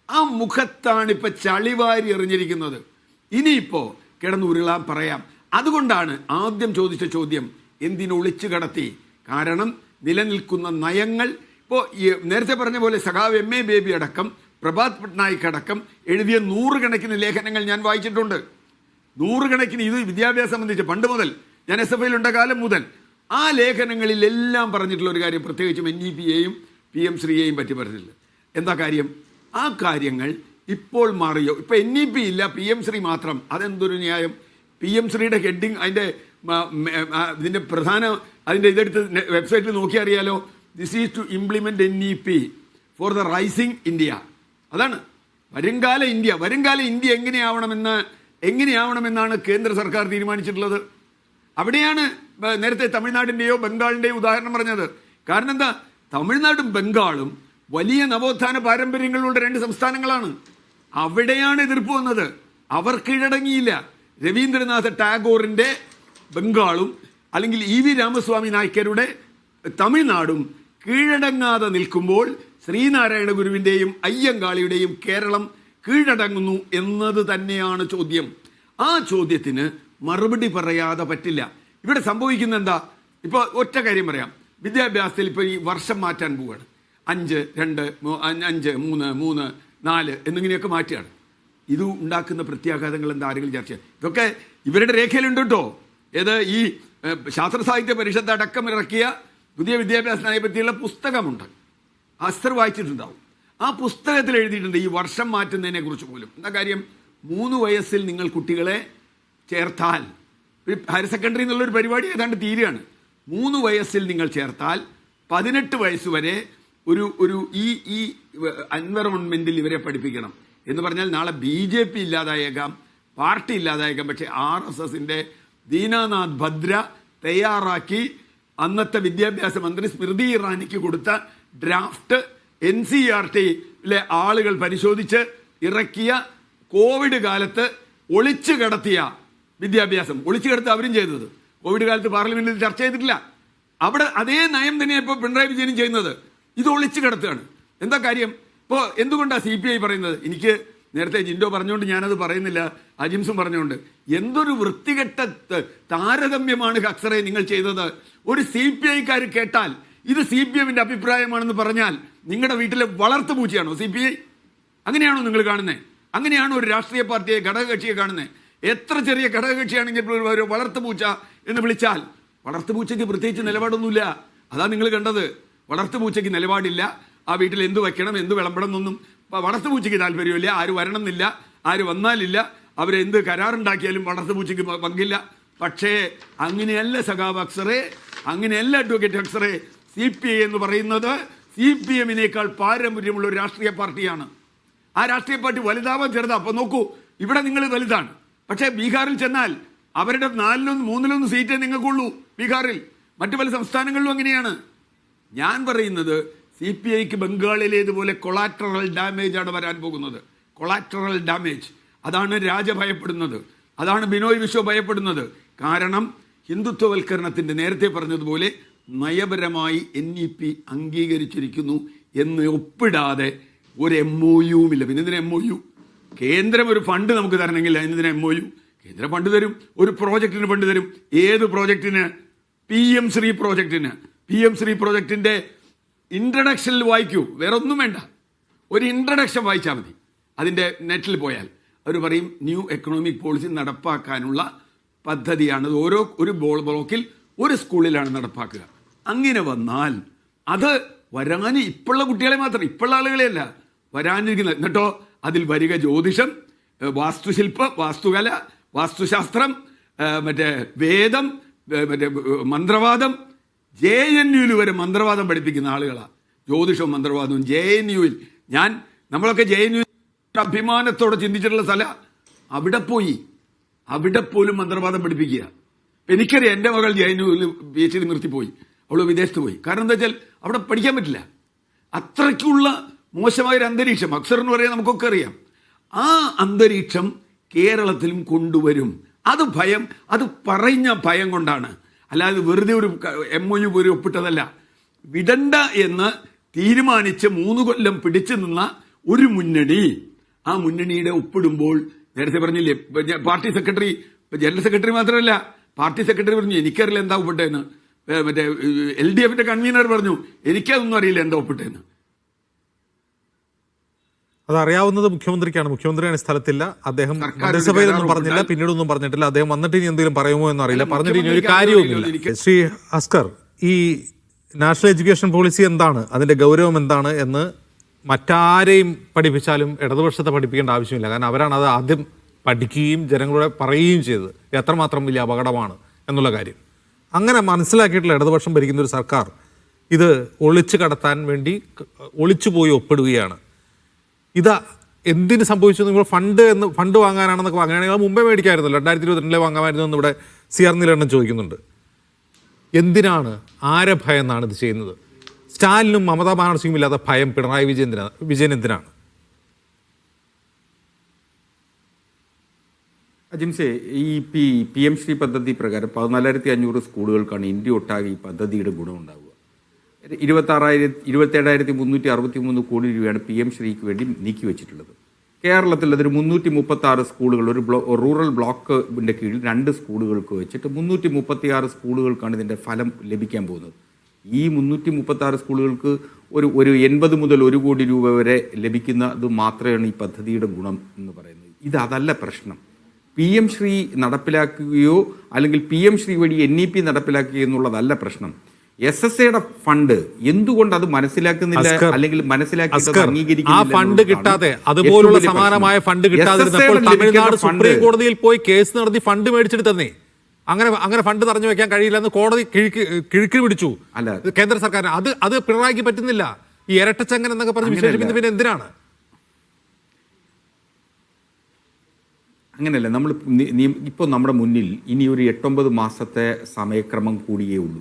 ആ മുഖത്താണ് ഇപ്പം ചളിവാരി എറിഞ്ഞിരിക്കുന്നത്. ഇനിയിപ്പോൾ കിടന്നുരുളാൻ പറയാം, അതുകൊണ്ടാണ് ആദ്യം ചോദിച്ച ചോദ്യം എന്തിനു ഒളിച്ചു കടത്തി. കാരണം നിലനിൽക്കുന്ന നയങ്ങൾ ഇപ്പോൾ നേരത്തെ പറഞ്ഞ പോലെ സഖാവ് MA ബേബി അടക്കം പ്രഭാത് പട്നായിക് അടക്കം എഴുതിയ 100 കണക്കിന് ലേഖനങ്ങൾ ഞാൻ വായിച്ചിട്ടുണ്ട്. 100 കണക്കിന്, ഇത് വിദ്യാഭ്യാസം സംബന്ധിച്ച് പണ്ട് മുതൽ ഞാൻ SFIയിൽ ഉണ്ട കാലം മുതൽ ആ ലേഖനങ്ങളിലെല്ലാം പറഞ്ഞിട്ടുള്ള ഒരു കാര്യം, പ്രത്യേകിച്ചും NEP-യെയും PM ശ്രീയെയും പറ്റി പറഞ്ഞിട്ടുള്ളത്. എന്താ കാര്യം? ആ കാര്യങ്ങൾ ഇപ്പോൾ മാറിയോ? ഇപ്പൊ NEP ഇല്ല, PM ശ്രീ മാത്രം. അതെന്തൊരു ന്യായം? PM ശ്രീയുടെ ഹെഡിങ്, ഇതിന്റെ പ്രധാന ഇതെടുത്ത് വെബ്സൈറ്റിൽ നോക്കി അറിയാലോ. This is to implement NEP for the rising India. അതാണ് വരുംകാല ഇന്ത്യ എങ്ങനെയാവണമെന്നാണ് കേന്ദ്ര സർക്കാർ തീരുമാനിച്ചിട്ടുള്ളത്. അവിടെയാണ് നേരത്തെ തമിഴ്നാടിന്റെയോ ബംഗാളിന്റെയോ ഉദാഹരണം പറഞ്ഞത്. കാരണം എന്താ? തമിഴ്നാടും ബംഗാളും വലിയ നവോത്ഥാന പാരമ്പര്യങ്ങളുള്ള 2 സംസ്ഥാനങ്ങളാണ്. അവിടെയാണ് എതിർപ്പ് വന്നത്. അവർ കീഴടങ്ങിയില്ല. രവീന്ദ്രനാഥ ടാഗോറിന്റെ ബംഗാളും അല്ലെങ്കിൽ EV രാമസ്വാമി നായ്ക്കരുടെ തമിഴ്നാടും കീഴടങ്ങാതെ നിൽക്കുമ്പോൾ ശ്രീനാരായണ ഗുരുവിന്റെയും അയ്യങ്കാളിയുടെയും കേരളം കീഴടങ്ങുന്നു എന്നത് തന്നെയാണ് ചോദ്യം. ആ ചോദ്യത്തിന് മറുപടി പറയാതെ പറ്റില്ല. ഇവിടെ സംഭവിക്കുന്ന എന്താ? ഇപ്പോൾ ഒറ്റ കാര്യം പറയാം. വിദ്യാഭ്യാസത്തിൽ ഇപ്പോൾ ഈ വർഷം മാറ്റാൻ പോവുകയാണ്. 5, 2, 5, 3, 3, 4 എന്നിങ്ങനെയൊക്കെ മാറ്റുകയാണ്. ഇത് ഉണ്ടാക്കുന്ന പ്രത്യാഘാതങ്ങൾ എന്താ? ആരെങ്കിലും ചർച്ച ചെയ്യാം? ഇതൊക്കെ ഇവരുടെ രേഖയിലുണ്ട് കേട്ടോ. ഏത് ഈ ശാസ്ത്ര സാഹിത്യ പരിഷത്ത് അടക്കം ഇറക്കിയ പുതിയ വിദ്യാഭ്യാസ നയത്തെ പറ്റിയുള്ള പുസ്തകമുണ്ട്. അസ്തർ വായിച്ചിട്ടുണ്ടാവും. ആ പുസ്തകത്തിൽ എഴുതിയിട്ടുണ്ട് ഈ വർഷം മാറ്റുന്നതിനെ കുറിച്ച് പോലും. എന്താ കാര്യം? 3 വയസ്സിൽ നിങ്ങൾ കുട്ടികളെ ചേർത്താൽ, ഹയർ സെക്കൻഡറി എന്നുള്ളൊരു പരിപാടി ഏതാണ്ട് തീരുകയാണ്. 3 വയസ്സിൽ നിങ്ങൾ ചേർത്താൽ 18 വയസ്സ് വരെ ഒരു ഈ എൻവയറോൺമെന്റിൽ ഇവരെ പഠിപ്പിക്കണം എന്ന് പറഞ്ഞാൽ നാളെ BJP ഇല്ലാതായേക്കാം, പാർട്ടി ഇല്ലാതായേക്കാം. പക്ഷെ RSSന്റെ ദീനാനാഥ് ഭദ്ര തയ്യാറാക്കി അന്നത്തെ വിദ്യാഭ്യാസ മന്ത്രി സ്മൃതി ഇറാനിക്ക് കൊടുത്ത ഡ്രാഫ്റ്റ് NCERT-യിലെ ആളുകൾ പരിശോധിച്ച് ഇറക്കിയ കോവിഡ് കാലത്ത് ഒളിച്ചു കടത്തിയ വിദ്യാഭ്യാസം, ഒളിച്ചു കടത്തി അവരും ചെയ്തത്. കോവിഡ് കാലത്ത് പാർലമെന്റിൽ ചർച്ച ചെയ്തിട്ടില്ല. അവിടെ അതേ നയം തന്നെയാണ് ഇപ്പോൾ പിണറായി വിജയനും ചെയ്യുന്നത്. ഇത് ഒളിച്ചു കടത്തുകയാണ്. എന്താ കാര്യം? ഇപ്പോൾ എന്തുകൊണ്ടാണ് CPI പറയുന്നത്? എനിക്ക് നേരത്തെ ജിൻഡോ പറഞ്ഞുകൊണ്ട് ഞാനത് പറയുന്നില്ല, അജിംസും പറഞ്ഞുകൊണ്ട്, എന്തൊരു വൃത്തികെട്ട താരതമ്യമാണ് ഹക്സറെ നിങ്ങൾ ചെയ്തത്. ഒരു CPI-ക്കാർ കേട്ടാൽ ഇത് CPM-ന്റെ അഭിപ്രായമാണെന്ന് പറഞ്ഞാൽ നിങ്ങളുടെ വീട്ടിലെ വളർത്തുപൂച്ചയാണോ CPI? അങ്ങനെയാണോ നിങ്ങൾ കാണുന്നത്? അങ്ങനെയാണോ ഒരു രാഷ്ട്രീയ പാർട്ടിയെ, ഘടകകക്ഷിയെ കാണുന്നത്? എത്ര ചെറിയ ഘടകകക്ഷിയാണെങ്കിൽ ഒരു വളർത്തുപൂച്ച എന്ന് വിളിച്ചാൽ, വളർത്തുപൂച്ചയ്ക്ക് പ്രത്യേകിച്ച് നിലപാടൊന്നുമില്ല. അതാ നിങ്ങൾ കണ്ടത്. വളർത്തുപൂച്ചയ്ക്ക് നിലപാടില്ല. ആ വീട്ടിൽ എന്ത് വയ്ക്കണം, എന്ത് വിളമ്പണം എന്നൊന്നും വളർത്തുപൂച്ചയ്ക്ക് താല്പര്യമില്ല. ആര് വരണം എന്നില്ല, ആര് വന്നാലില്ല, അവരെന്ത് കരാറുണ്ടാക്കിയാലും വളർത്തുപൂച്ചയ്ക്ക് പങ്കില്ല. പക്ഷേ അങ്ങനെയല്ല സഖാവ് ഹക്സറെ, അങ്ങനെയല്ല അഡ്വക്കേറ്റ് ഹക്സറെ. CPI എന്ന് പറയുന്നത് CPM-നേക്കാൾ പാരമ്പര്യമുള്ള ഒരു രാഷ്ട്രീയ പാർട്ടിയാണ്. ആ രാഷ്ട്രീയ പാർട്ടി വലുതാവാൻ ചെറുതാ. അപ്പൊ നോക്കൂ, ഇവിടെ നിങ്ങൾ വലുതാണ്. പക്ഷേ ബീഹാറിൽ ചെന്നാൽ അവരുടെ 4-3 സീറ്റേ നിങ്ങൾക്കുള്ളൂ ബീഹാറിൽ. മറ്റു പല സംസ്ഥാനങ്ങളിലും അങ്ങനെയാണ്. ഞാൻ പറയുന്നത് CPI-ക്ക് ബംഗാളിലേതുപോലെ കൊളാറ്ററൽ ഡാമേജ് ആണ് വരാൻ പോകുന്നത്. Collateral damage. അതാണ് രാജ ഭയപ്പെടുന്നത്, അതാണ് ബിനോയ് വിശ്വ ഭയപ്പെടുന്നത്. കാരണം ഹിന്ദുത്വവൽക്കരണത്തിന്റെ, നേരത്തെ പറഞ്ഞതുപോലെ നയപരമായി NEP അംഗീകരിച്ചിരിക്കുന്നു എന്ന് ഒപ്പിടാതെ ഒരു MOU-വും ഇല്ല. പിന്നെ ഇതിന് MOU? കേന്ദ്രം ഒരു ഫണ്ട് നമുക്ക് തരണമെങ്കിൽ അതിന് MOU? കേന്ദ്ര ഫണ്ട് തരും, ഒരു പ്രോജക്റ്റിന് ഫണ്ട് തരും. ഏത് പ്രോജക്റ്റിന്? PM ശ്രീ പ്രോജക്റ്റിന്. PM ശ്രീ പ്രോജക്റ്റിന്റെ ഇൻട്രഡക്ഷനിൽ വായിക്കൂ, വേറെ ഒന്നും വേണ്ട. ഒരു ഇൻട്രഡക്ഷൻ വായിച്ചാൽ മതി. അതിന്റെ നെറ്റിൽ പോയാൽ അവർ പറയും ന്യൂ എക്കണോമിക് പോളിസി നടപ്പാക്കാനുള്ള പദ്ധതിയാണ്. ഒരു ബ്ലോക്കിൽ ഒരു സ്കൂളിലാണ് നടപ്പാക്കുക. അങ്ങനെ വന്നാൽ അത് വരാൻ ഇപ്പോഴുള്ള കുട്ടികളെ മാത്രം, ഇപ്പോഴുള്ള ആളുകളെയല്ല, വരാനിരിക്കുന്നത്. എന്നിട്ടോ അതിൽ വരിക ജ്യോതിഷം, വാസ്തുശില്പം, വാസ്തുകല, വാസ്തുശാസ്ത്രം, മറ്റേ വേദം, മറ്റേ മന്ത്രവാദം. JNU-ൽ വരെ മന്ത്രവാദം പഠിപ്പിക്കുന്ന ആളുകളാണ്. ജ്യോതിഷവും മന്ത്രവാദവും JNU-ൽ. നമ്മളൊക്കെ JNU അഭിമാനത്തോടെ ചിന്തിച്ചിട്ടുള്ള സ്ഥലം. അവിടെ പോലും മന്ത്രവാദം പഠിപ്പിക്കുക. എനിക്കറിയാം, എൻ്റെ മകൾ JNU-ൽ PhD നിർത്തിപ്പോയി, അവൾ വിദേശത്ത് പോയി. കാരണം എന്താ വെച്ചാൽ അവിടെ പഠിക്കാൻ പറ്റില്ല. അത്രയ്ക്കുള്ള മോശമായൊരു അന്തരീക്ഷം. അക്സറിന് പറയാൻ നമുക്കൊക്കെ അറിയാം. ആ അന്തരീക്ഷം കേരളത്തിലും കൊണ്ടുവരും. അത് പറഞ്ഞ ഭയം കൊണ്ടാണ്, അല്ലാതെ വെറുതെ ഒരു MOU പോലും ഒപ്പിട്ടതല്ല. വിടണ്ട എന്ന് തീരുമാനിച്ച് 3 കൊല്ലം പിടിച്ചു നിന്ന ഒരു മുന്നണി, ആ മുന്നണിയുടെ ഒപ്പിടുമ്പോൾ, നേരത്തെ പറഞ്ഞില്ലേ പാർട്ടി സെക്രട്ടറി ഇപ്പൊ ജനറൽ സെക്രട്ടറി മാത്രമല്ല, പാർട്ടി സെക്രട്ടറി പറഞ്ഞു എനിക്കറിയില്ല എന്താ ഒപ്പിട്ടേന്ന്. മറ്റേ LDF കൺവീനർ പറഞ്ഞു എനിക്കതൊന്നും അറിയില്ല എന്താ ഒപ്പിട്ടേന്ന്. അതറിയാവുന്നത് മുഖ്യമന്ത്രിക്കാണ്. മുഖ്യമന്ത്രിയാണ് സ്ഥലത്തില്ല. അദ്ദേഹം മന്ത്രിസഭയിലൊന്നും പറഞ്ഞില്ല, പിന്നീടൊന്നും പറഞ്ഞിട്ടില്ല. അദ്ദേഹം വന്നിട്ട് ഇനി എന്തെങ്കിലും പറയുമോ എന്നറിയില്ല. പറഞ്ഞിട്ട് ഇനി ഒരു കാര്യവുമില്ല. ശ്രീ അസ്കർ, ഈ നാഷണൽ എഡ്യൂക്കേഷൻ പോളിസി എന്താണ്, അതിന്റെ ഗൗരവം എന്താണ് എന്ന് മറ്റാരെയും പഠിപ്പിച്ചാലും ഇടതുപക്ഷത്തെ പഠിപ്പിക്കേണ്ട ആവശ്യമില്ല. കാരണം അവരാണ് അത് ആദ്യം പഠിക്കുകയും ജനങ്ങളോട് പറയുകയും ചെയ്തത് എത്രമാത്രം വലിയ അപകടമാണ് എന്നുള്ള കാര്യം. അങ്ങനെ മനസ്സിലാക്കിയിട്ടുള്ള ഇടതുപക്ഷം ഭരിക്കുന്ന ഒരു സർക്കാർ ഇത് ഒളിച്ചു കടത്താൻ വേണ്ടി ഒളിച്ചുപോയി ഒപ്പിടുകയാണ്. ഇതാ എന്തിന് സംഭവിച്ചു? നിങ്ങൾ ഫണ്ട് വാങ്ങാനാണെന്നൊക്കെ വാങ്ങുകയാണെങ്കിൽ മുമ്പേ മേടിക്കാമായിരുന്നല്ലോ, 2022 വാങ്ങാമായിരുന്നു എന്ന് ഇവിടെ CR നീലകണ്ഠൻ ചോദിക്കുന്നുണ്ട്. എന്തിനാണ്, ആരെ ഭയന്നാണ് ഇത് ചെയ്യുന്നത്? സ്റ്റാലിനും മമതാ ബാനർജിയും ഇല്ലാത്ത ഭയം പിണറായി വിജയൻ എന്തിനാണ്? അജിംസെ, ഈ PM ശ്രീ പദ്ധതി പ്രകാരം 14,500 സ്കൂളുകൾക്കാണ് ഇന്ത്യ ഒട്ടാകെ ഈ പദ്ധതിയുടെ ഗുണമുണ്ടാവുക. 27,363 കോടി രൂപയാണ് PM ശ്രീക്ക് വേണ്ടി നീക്കി വെച്ചിട്ടുള്ളത്. കേരളത്തിൽ അതൊരു 336 സ്കൂളുകൾ, ഒരു റൂറൽ ബ്ലോക്കിൻ്റെ കീഴിൽ 2 സ്കൂളുകൾക്ക് വെച്ചിട്ട് 336 സ്കൂളുകൾക്കാണ് ഇതിൻ്റെ ഫലം ലഭിക്കാൻ പോകുന്നത്. ഈ 336 സ്കൂളുകൾക്ക് ഒരു 80 മുതൽ 1 കോടി രൂപ വരെ ലഭിക്കുന്നത് മാത്രമാണ് ഈ പദ്ധതിയുടെ ഗുണം എന്ന് പറയുന്നത്. അതല്ല പ്രശ്നം. PM ശ്രീ നടപ്പിലാക്കുകയോ അല്ലെങ്കിൽ PM ശ്രീ വഴി NEP നടപ്പിലാക്കുകയോ എന്നുള്ളതല്ല പ്രശ്നം. SSAയുടെ ഫണ്ട് എന്തുകൊണ്ട് അത് മനസ്സിലാക്കുന്നില്ല, അല്ലെങ്കിൽ ആ ഫണ്ട് കിട്ടാതെ, അതുപോലുള്ള സമാനമായ ഫണ്ട് കിട്ടാതിരുന്നപ്പോൾ തമിഴ്നാട് സുപ്രീം കോടതിയിൽ പോയി കേസ് നടത്തി ഫണ്ട് മേടിച്ചിട്ട് തന്നെ അങ്ങനെ ഫണ്ട് തടഞ്ഞു വെക്കാൻ കഴിയില്ല എന്ന് കോടതി കിഴുക്കി പിടിച്ചു കേന്ദ്ര സർക്കാരിന്. അത് പിണറായിക്ക് പറ്റുന്നില്ല. ഈ ഇരട്ടച്ചങ്ങൻ എന്നൊക്കെ പറഞ്ഞ് വിശേഷിപ്പിക്കുന്നത് പിന്നെ എന്തിനാണ്? അങ്ങനെയല്ല. നമ്മൾ ഇപ്പോൾ നമ്മുടെ മുന്നിൽ ഇനി ഒരു 8-9 മാസത്തെ സമയക്രമം കൂടിയേ ഉള്ളൂ.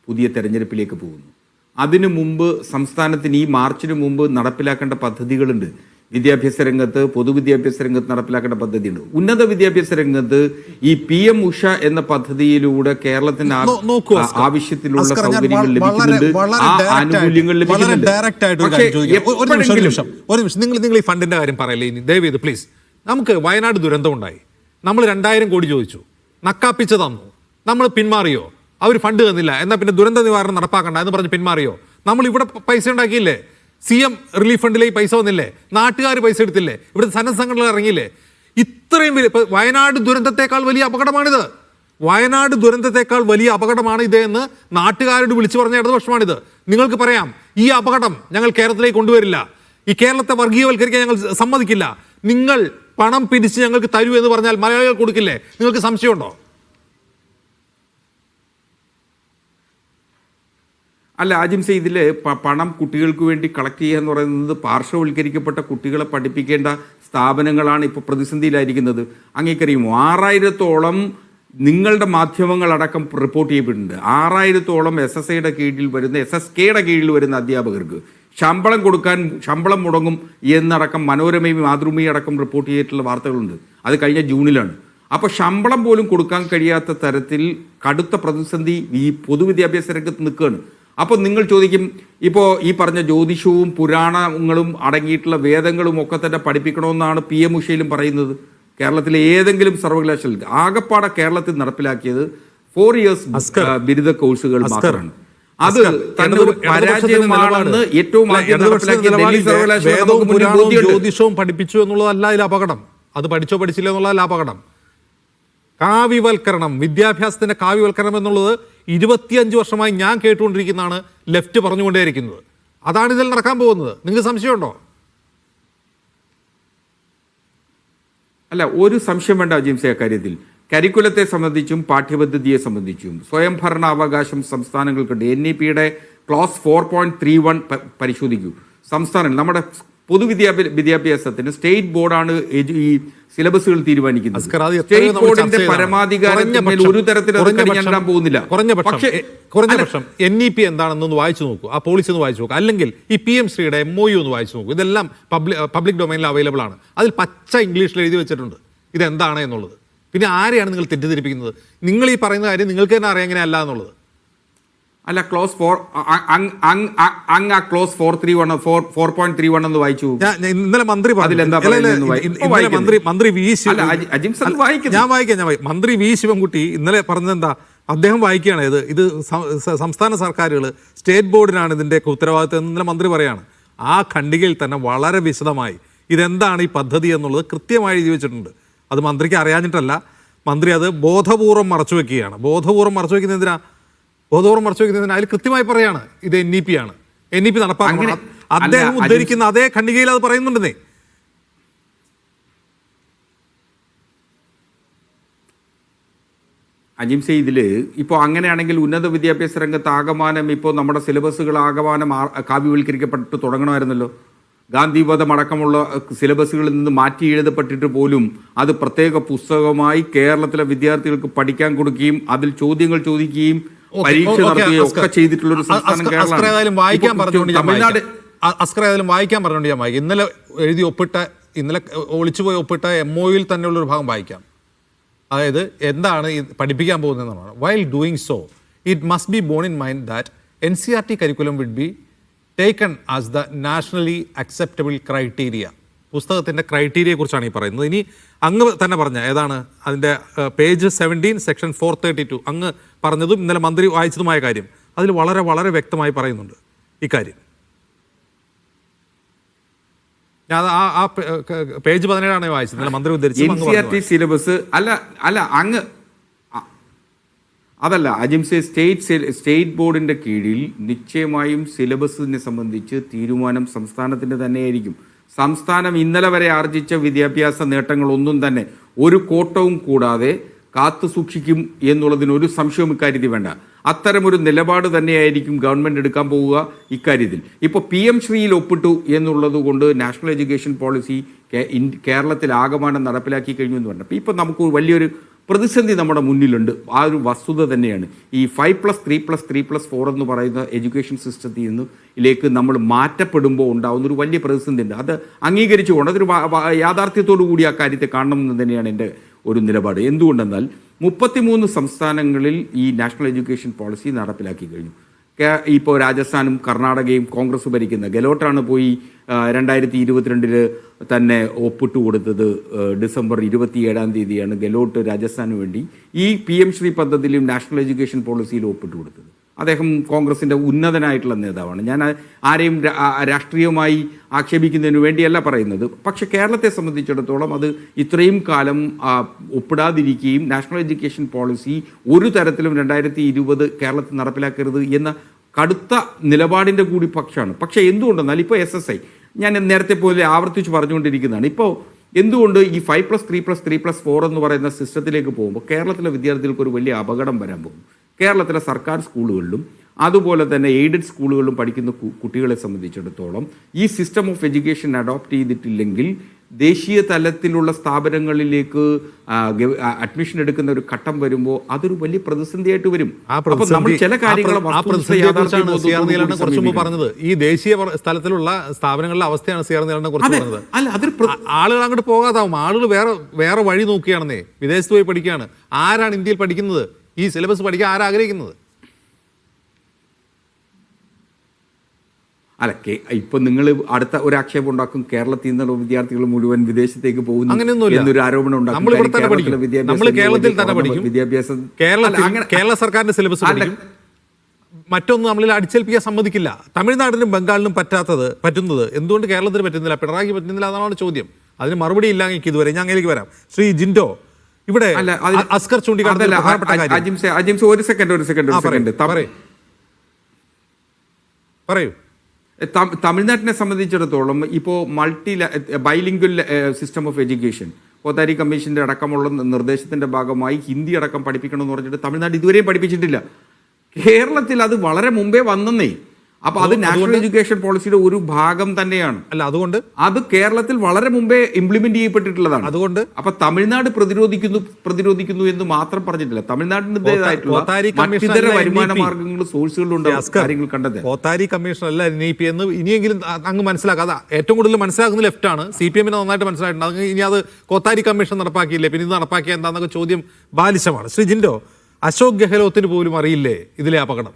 പുതിയ തെരഞ്ഞെടുപ്പിലേക്ക് പോകുന്നു. അതിനു മുമ്പ് സംസ്ഥാനത്തിന് ഈ മാർച്ചിന് മുമ്പ് നടപ്പിലാക്കേണ്ട പദ്ധതികളുണ്ട്. വിദ്യാഭ്യാസ രംഗത്ത്, പൊതുവിദ്യാഭ്യാസ രംഗത്ത് നടപ്പിലാക്കേണ്ട പദ്ധതിയുണ്ട്. ഉന്നത വിദ്യാഭ്യാസ രംഗത്ത് ഈ PM ഉഷ എന്ന പദ്ധതിയിലൂടെ കേരളത്തിന് ആവശ്യത്തിലുള്ള സൗകര്യങ്ങൾ ലഭിക്കുന്നുണ്ട്, ആ ആനുകൂല്യങ്ങൾ ലഭിക്കുന്നുണ്ട്. നിങ്ങൾ ഈ ഫണ്ടിന്റെ കാര്യം പറയല്ലേ ഇനി ദയവേത് പ്ലീസ്. നമുക്ക് വയനാട് ദുരന്തം ഉണ്ടായി, നമ്മൾ 2000 കോടി ചോദിച്ചു, നക്കാപ്പിച്ച് തന്നു, നമ്മൾ പിന്മാറിയോ? അവർ ഫണ്ട് തന്നില്ല, എന്നാൽ പിന്നെ ദുരന്ത നിവാരണം നടപ്പാക്കണ്ട എന്ന് പറഞ്ഞ് പിന്മാറിയോ? നമ്മൾ ഇവിടെ പൈസ ഉണ്ടാക്കിയില്ലേ? CM റിലീഫ് ഫണ്ടിലേക്ക് പൈസ വന്നില്ലേ? നാട്ടുകാർ പൈസ എടുത്തില്ലേ? ഇവിടുത്തെ സന്നദ്ധ സംഘടനകൾ ഇറങ്ങിയില്ലേ? ഇത്രയും വലിയ വയനാട് ദുരന്തത്തെക്കാൾ വലിയ അപകടമാണിത്. വയനാട് ദുരന്തത്തെക്കാൾ വലിയ അപകടമാണ് ഇത് എന്ന് നാട്ടുകാരോട് വിളിച്ചു പറഞ്ഞ ഇടതുപക്ഷമാണിത്. നിങ്ങൾക്ക് പറയാം ഈ അപകടം ഞങ്ങൾ കേരളത്തിലേക്ക് കൊണ്ടുവരില്ല, ഈ കേരളത്തെ വർഗീയവൽക്കരിക്കാൻ ഞങ്ങൾ സമ്മതിക്കില്ല, നിങ്ങൾ പണം പിരിച്ച് ഞങ്ങൾക്ക് തരൂ എന്ന് പറഞ്ഞാൽ മലയാളികൾ കൊടുക്കില്ലേ? നിങ്ങൾക്ക് സംശയമുണ്ടോ? അല്ല അജിംസെ, ഇതിൽ പണം കുട്ടികൾക്ക് വേണ്ടി കളക്ട് ചെയ്യുക എന്ന് പറയുന്നത് പാർശ്വവൽക്കരിക്കപ്പെട്ട കുട്ടികളെ പഠിപ്പിക്കേണ്ട സ്ഥാപനങ്ങളാണ് ഇപ്പോൾ പ്രതിസന്ധിയിലായിരിക്കുന്നത്. അങ്ങേക്കറിയുമോ? 6000-ഓളം നിങ്ങളുടെ മാധ്യമങ്ങളടക്കം റിപ്പോർട്ട് ചെയ്യപ്പെട്ടിട്ടുണ്ട്. 6000-ഓളം SSAയുടെ കീഴിൽ വരുന്ന SSKയുടെ കീഴിൽ വരുന്ന അധ്യാപകർക്ക് ശമ്പളം കൊടുക്കാൻ ശമ്പളം മുടങ്ങും എന്നടക്കം മനോരമയും മാതൃഭൂമിയും അടക്കം റിപ്പോർട്ട് ചെയ്തിട്ടുള്ള വാർത്തകളുണ്ട്. അത് കഴിഞ്ഞ ജൂണിലാണ്. അപ്പോൾ ശമ്പളം പോലും കൊടുക്കാൻ കഴിയാത്ത തരത്തിൽ കടുത്ത പ്രതിസന്ധി ഈ പൊതുവിദ്യാഭ്യാസ രംഗത്ത് നിൽക്കുകയാണ്. അപ്പോൾ നിങ്ങൾ ചോദിക്കും, ഇപ്പോൾ ഈ പറഞ്ഞ ജ്യോതിഷവും പുരാണങ്ങളും അടങ്ങിയിട്ടുള്ള വേദങ്ങളും ഒക്കെ തന്നെ പഠിപ്പിക്കണമെന്നാണ് PM ഉഷയിലും പറയുന്നത്. കേരളത്തിലെ ഏതെങ്കിലും സർവകലാശാല ആകപ്പാടെ കേരളത്തിൽ നടപ്പിലാക്കിയത് 4 years ബിരുദ കോഴ്സുകൾ മാത്രമാണ്. അത് തന്നെ ഒരു പരാജയമാണെന്ന് ഏറ്റവും ആദ്യം നടപ്പിലാക്കിയ ഡൽഹി സർവകലാശാല ജ്യോതിഷവും പഠിപ്പിച്ചു എന്നുള്ളതല്ല ഇതിൽ അപകടം. അത് പഠിച്ചോ പഠിച്ചില്ല എന്നുള്ളതല്ല അപകടം. കാവ്യവൽക്കരണം, വിദ്യാഭ്യാസത്തിന്റെ കാവ്യവൽക്കരണം എന്നുള്ളത് 25 വർഷമായി ഞാൻ കേട്ടുകൊണ്ടിരിക്കുന്നതാണ്. ലെഫ്റ്റ് പറഞ്ഞുകൊണ്ടേയിരിക്കുന്നത് അതാണ് ഇതിൽ നടക്കാൻ പോകുന്നത്. നിങ്ങൾക്ക് സംശയമുണ്ടോ? അല്ല, ഒരു സംശയം വേണ്ട ജിംസെ. അക്കാര്യത്തിൽ കരിക്കുലത്തെ സംബന്ധിച്ചും പാഠ്യപദ്ധതിയെ സംബന്ധിച്ചും സ്വയംഭരണാവകാശം സംസ്ഥാനങ്ങൾക്കുണ്ട്. NEPയുടെ ക്ലോസ് 4.31 പരിശോധിക്കൂ. സംസ്ഥാനങ്ങൾ നമ്മുടെ പൊതുവിദ്യാഭ്യാസത്തിന് സ്റ്റേറ്റ് ബോർഡാണ് ഈ സിലബസുകൾ തീരുമാനിക്കുന്നത്. സ്റ്റേറ്റ് ബോർഡിന്റെ പരമാധികാരത്തിൽ ഒരു തരത്തിലും ഞാൻ പോകുന്നില്ല. കുറഞ്ഞ പക്ഷം NEP എന്താണെന്നൊന്ന് വായിച്ചു നോക്കൂ, ആ പോളിസി ഒന്ന് വായിച്ചു നോക്കൂ. അല്ലെങ്കിൽ ഈ PM ശ്രീയുടെ MOU ഒന്ന് വായിച്ചു നോക്കൂ. ഇതെല്ലാം പബ്ലിക് ഡൊമൈനിൽ അവൈലബിൾ ആണ്. അതിൽ പച്ച ഇംഗ്ലീഷിൽ എഴുതി വെച്ചിട്ടുണ്ട് ഇതെന്താണ് എന്നുള്ളത്. പിന്നെ ആരെയാണ് നിങ്ങൾ തെറ്റിദ്ധരിപ്പിക്കുന്നത്? നിങ്ങൾ ഈ പറയുന്ന കാര്യം നിങ്ങൾക്ക് തന്നെ അറിയാം എങ്ങനെയല്ല എന്നുള്ളത്. അല്ല ക്ലോസ് 4.31 എന്ന് വായിച്ചു. ഇന്നലെ മന്ത്രി അതിലെന്താ മന്ത്രി വി അല്ല, അജിംസ് അത് വായിക്കുന്നു. ഞാൻ വായിക്കാം. മന്ത്രി വി ശിവൻകുട്ടി ഇന്നലെ പറഞ്ഞതെന്താ, അദ്ദേഹം വായിക്കുകയാണ് ഇത് സംസ്ഥാന സർക്കാരുകൾ സ്റ്റേറ്റ് ബോർഡിനാണ് ഇതിന്റെ ഉത്തരവാദിത്വം എന്ന് ഇന്നലെ മന്ത്രി പറയാണ്. ആ ഖണ്ഡികയിൽ തന്നെ വളരെ വിശദമായി ഇതെന്താണ് ഈ പദ്ധതി എന്നുള്ളത് കൃത്യമായി എഴുതി വെച്ചിട്ടുണ്ട്. അത് മന്ത്രിക്ക് അറിയാഞ്ഞിട്ടല്ല, മന്ത്രി അത് ബോധപൂർവ്വം മറച്ചു വെക്കുകയാണ്. ബോധപൂർവ്വം മറച്ചു വെക്കുന്നതിനാ അതിൽ കൃത്യമായി പറയാണ് ഇത് NEP ആണ്, NEP നടപ്പാക്കണം. അദ്ദേഹം ഉദ്ധരിക്കുന്ന അതേ ഖണ്ഡികയിൽ അത് പറയുന്നുണ്ടെന്നേ. അജിംസെ, ഇതിൽ ഇപ്പോൾ അങ്ങനെയാണെങ്കിൽ ഉന്നത വിദ്യാഭ്യാസ രംഗത്ത് ആകമാനം ഇപ്പോൾ നമ്മുടെ സിലബസുകൾ ആകമാനം കാവ്യവൽക്കരിക്കപ്പെട്ട് തുടങ്ങണമായിരുന്നല്ലോ. ഗാന്ധിവധം അടക്കമുള്ള സിലബസുകളിൽ നിന്ന് മാറ്റി എഴുതപ്പെട്ടിട്ട് പോലും അത് പ്രത്യേക പുസ്തകമായി കേരളത്തിലെ വിദ്യാർത്ഥികൾക്ക് പഠിക്കാൻ കൊടുക്കുകയും അതിൽ ചോദ്യങ്ങൾ ചോദിക്കുകയും പരീക്ഷ നടത്തുകയും ഒക്കെ ചെയ്തിട്ടുള്ള ഒരു സംസ്ഥാനം കേരളമാണ്. വായിക്കാൻ പറഞ്ഞുകൊണ്ട് ഞാൻ വായിക്കാം. ഇന്നലെ എഴുതി ഒപ്പിട്ട, ഇന്നലെ ഒളിച്ചുപോയി ഒപ്പിട്ട MOUയിൽ തന്നെയുള്ള ഒരു ഭാഗം വായിക്കാം. അതായത് എന്താണ് പഠിപ്പിക്കാൻ പോകുന്നതെന്നാണ്. While doing so it must be borne in mind that NCERT curriculum would be taken as the nationally acceptable criteria. പുസ്തകത്തിൻ്റെ ക്രൈറ്റീരിയയെ കുറിച്ചാണ് ഈ പറയുന്നത്. ഇനി അങ്ങ് തന്നെ പറഞ്ഞ ഏതാണ് അതിൻ്റെ പേജ് 17 സെക്ഷൻ 432 അങ്ങ് പറഞ്ഞതും ഇന്നലെ മന്ത്രി വായിച്ചതുമായ കാര്യം അതിൽ വളരെ വളരെ വ്യക്തമായി പറയുന്നുണ്ട് ഇക്കാര്യം. ഞാൻ ആ പേജ് 17 വായിച്ചത് ഇന്നലെ മന്ത്രി ഉദ്ധരിച്ചത്. NCERT സിലബസ് അതല്ല അജിംസെ, സ്റ്റേറ്റ് ബോർഡിന്റെ കീഴിൽ നിശ്ചയമായും സിലബസിനെ സംബന്ധിച്ച് തീരുമാനം സംസ്ഥാനത്തിന്റെ തന്നെയായിരിക്കും. സംസ്ഥാനം ഇന്നലെ വരെ ആർജിച്ച വിദ്യാഭ്യാസ നേട്ടങ്ങളൊന്നും തന്നെ ഒരു കോട്ടവും കൂടാതെ കാത്തു സൂക്ഷിക്കും എന്നുള്ളതിന് ഒരു സംശയവും ഇക്കാര്യത്തിൽ വേണ്ട. അത്തരമൊരു നിലപാട് തന്നെയായിരിക്കും ഗവൺമെന്റ് എടുക്കാൻ പോവുക ഇക്കാര്യത്തിൽ. ഇപ്പോൾ PM ശ്രീയിൽ ഒപ്പിട്ടു എന്നുള്ളത് കൊണ്ട് നാഷണൽ എഡ്യൂക്കേഷൻ പോളിസി കേരളത്തിൽ ആകമാനം നടപ്പിലാക്കി കഴിഞ്ഞു എന്ന് പറഞ്ഞപ്പോൾ ഇപ്പോൾ നമുക്ക് വലിയൊരു പ്രതിസന്ധി നമ്മുടെ മുന്നിലുണ്ട്. ആ ഒരു വസ്തുത തന്നെയാണ് ഈ 5+3+3+4 എന്ന് പറയുന്ന എഡ്യൂക്കേഷൻ സിസ്റ്റത്തിൽ നിന്നിലേക്ക് നമ്മൾ മാറ്റപ്പെടുമ്പോൾ ഉണ്ടാകുന്ന ഒരു വലിയ പ്രതിസന്ധി ഉണ്ട്. അത് അംഗീകരിച്ചുകൊണ്ട് അതൊരു യാഥാർത്ഥ്യത്തോടു കൂടി ആ കാര്യത്തെ കാണണമെന്ന് തന്നെയാണ് എൻ്റെ ഒരു നിലപാട്. എന്തുകൊണ്ടെന്നാൽ 33 സംസ്ഥാനങ്ങളിൽ ഈ നാഷണൽ എഡ്യൂക്കേഷൻ പോളിസി നടപ്പിലാക്കി കഴിഞ്ഞു. ഇപ്പോൾ രാജസ്ഥാനും കർണാടകയും കോൺഗ്രസ് ഭരിക്കുന്ന ഗെലോട്ടാണ് പോയി 2022 തന്നെ ഒപ്പിട്ട് കൊടുത്തത്. ഡിസംബർ 27 തീയതിയാണ് ഗെലോട്ട് രാജസ്ഥാന് വേണ്ടി ഈ PM ശ്രീ പദ്ധതിയിലും നാഷണൽ എഡ്യൂക്കേഷൻ പോളിസിയിലും ഒപ്പിട്ട് കൊടുത്തത്. അദ്ദേഹം കോൺഗ്രസിൻ്റെ ഉന്നതനായിട്ടുള്ള നേതാവാണ്. ഞാൻ ആരെയും രാഷ്ട്രീയമായി ആക്ഷേപിക്കുന്നതിന് വേണ്ടിയല്ല പറയുന്നത്. പക്ഷെ കേരളത്തെ സംബന്ധിച്ചിടത്തോളം അത് ഇത്രയും കാലം ഒപ്പിടാതിരിക്കുകയും നാഷണൽ എഡ്യൂക്കേഷൻ പോളിസി ഒരു തരത്തിലും 2020 കേരളത്തിൽ നടപ്പിലാക്കരുത് എന്ന കടുത്ത നിലപാടിൻ്റെ കൂടി പക്ഷമാണ്. പക്ഷേ എന്തുകൊണ്ടെന്നാൽ ഇപ്പോൾ SSI ഞാൻ നേരത്തെ പോലെ ആവർത്തിച്ച് പറഞ്ഞുകൊണ്ടിരിക്കുന്നതാണ്. ഇപ്പോൾ എന്തുകൊണ്ട് ഈ 5+3+3+4 എന്ന് പറയുന്ന സിസ്റ്റത്തിലേക്ക് പോകുമ്പോൾ കേരളത്തിലെ വിദ്യാർത്ഥികൾക്ക് ഒരു വലിയ അപകടം വരാൻ പോകും. കേരളത്തിലെ സർക്കാർ സ്കൂളുകളിലും അതുപോലെ തന്നെ എയ്ഡഡ് സ്കൂളുകളിലും പഠിക്കുന്ന കുട്ടികളെ സംബന്ധിച്ചിടത്തോളം ഈ സിസ്റ്റം ഓഫ് എഡ്യൂക്കേഷൻ അഡോപ്റ്റ് ചെയ്തിട്ടില്ലെങ്കിൽ ദേശീയ തലത്തിലുള്ള സ്ഥാപനങ്ങളിലേക്ക് അഡ്മിഷൻ എടുക്കുന്ന ഒരു ഘട്ടം വരുമ്പോൾ അതൊരു വലിയ പ്രതിസന്ധിയായിട്ട് വരും. നമ്മൾ ചില കാര്യങ്ങൾ പറഞ്ഞത് ഈ ദേശീയ തലത്തിലുള്ള സ്ഥാപനങ്ങളിലെ അവസ്ഥയാണ് CR നീലനെ കുറിച്ച് പറഞ്ഞത്. ആളുകൾ അങ്ങോട്ട് പോകാതാവും. ആളുകൾ വേറെ വഴി നോക്കുകയാണെന്നേ, വിദേശത്ത് പോയി പഠിക്കുകയാണ്. ആരാണ് ഇന്ത്യയിൽ പഠിക്കുന്നത്? ഈ സിലബസ് പഠിക്കാൻ ആരാഗ്രഹിക്കുന്നത്? അല്ല, ഇപ്പൊ നിങ്ങൾ അടുത്ത ഒരു ആക്ഷേപം ഉണ്ടാക്കും, കേരളത്തിൽ നിന്നുള്ള വിദ്യാർത്ഥികൾ മുഴുവൻ വിദേശത്തേക്ക് പോകുന്നു എന്നൊരു ആരോപണം ഉണ്ടാക്കും. കേരള സർക്കാരിന്റെ സിലബസ് മറ്റൊന്നും നമ്മളിൽ അടിച്ചേൽപ്പിക്കാൻ സമ്മതിക്കില്ല. തമിഴ്നാടിനും ബംഗാളിനും പറ്റുന്നത് എന്തുകൊണ്ട് കേരളത്തിന് പറ്റുന്നില്ല, പിണറായിക്ക് പറ്റുന്നില്ല? അതാണ് ചോദ്യം. അതിന് മറുപടി ഇല്ല ഇതുവരെ. ഞാൻ അങ്ങനെയൊക്കെ വരാം. ശ്രീ ജിൻഡോ, ഇവിടെ അസ്കർ ചൂണ്ടിക്കാട്ടുന്ന ഒരു സെക്കൻഡ് പറയൂ. തമിഴ്നാട്ടിനെ സംബന്ധിച്ചിടത്തോളം ഇപ്പോൾ bilingual system of education Kothari കമ്മീഷന്റെ അടക്കമുള്ള നിർദ്ദേശത്തിന്റെ ഭാഗമായി ഹിന്ദി അടക്കം പഠിപ്പിക്കണമെന്ന് പറഞ്ഞിട്ട് തമിഴ്നാട് ഇതുവരെയും പഠിപ്പിച്ചിട്ടില്ല. കേരളത്തിൽ അത് വളരെ മുമ്പേ വന്നേ. അപ്പൊ അത് നാഷണൽ എഡ്യൂക്കേഷൻ പോളിസിയുടെ ഒരു ഭാഗം തന്നെയാണ്. അല്ല, അതുകൊണ്ട് അത് കേരളത്തിൽ വളരെ മുമ്പേ ഇംപ്ലിമെന്റ് ചെയ്യപ്പെട്ടിട്ടുള്ളതാണ്. അതുകൊണ്ട് അപ്പൊ തമിഴ്നാട് പ്രതിരോധിക്കുന്നു എന്ന് മാത്രം പറഞ്ഞിട്ടില്ല. തമിഴ്നാടിൻ്റെതായിട്ടുള്ള മറ്റിതര വരുമാന മാർഗങ്ങൾ സോഴ്സുകളുണ്ട്, കാര്യങ്ങൾ കണ്ടത്. കോത്താരി കമ്മീഷൻ അല്ല NEP എന്ന് ഇനിയെങ്കിലും അങ്ങ് മനസ്സിലാക്കാതെ. ഏറ്റവും കൂടുതൽ മനസ്സിലാക്കുന്ന ലെഫ്റ്റാണ്. CPM നന്നായിട്ട് മനസ്സിലായിട്ടുണ്ട്. ഇനി അത് കോത്താരി കമ്മീഷൻ നടപ്പാക്കിയില്ലേ, പിന്നെ ഇത് നടപ്പാക്കിയ എന്താണെന്നൊക്കെ ചോദ്യം ബാലിശമാണ്. ശ്രീ ജിൻഡോ, അശോക് ഗെഹ്ലോത്തിന് പോലും അറിയില്ലേ ഇതിലെ അപകടം?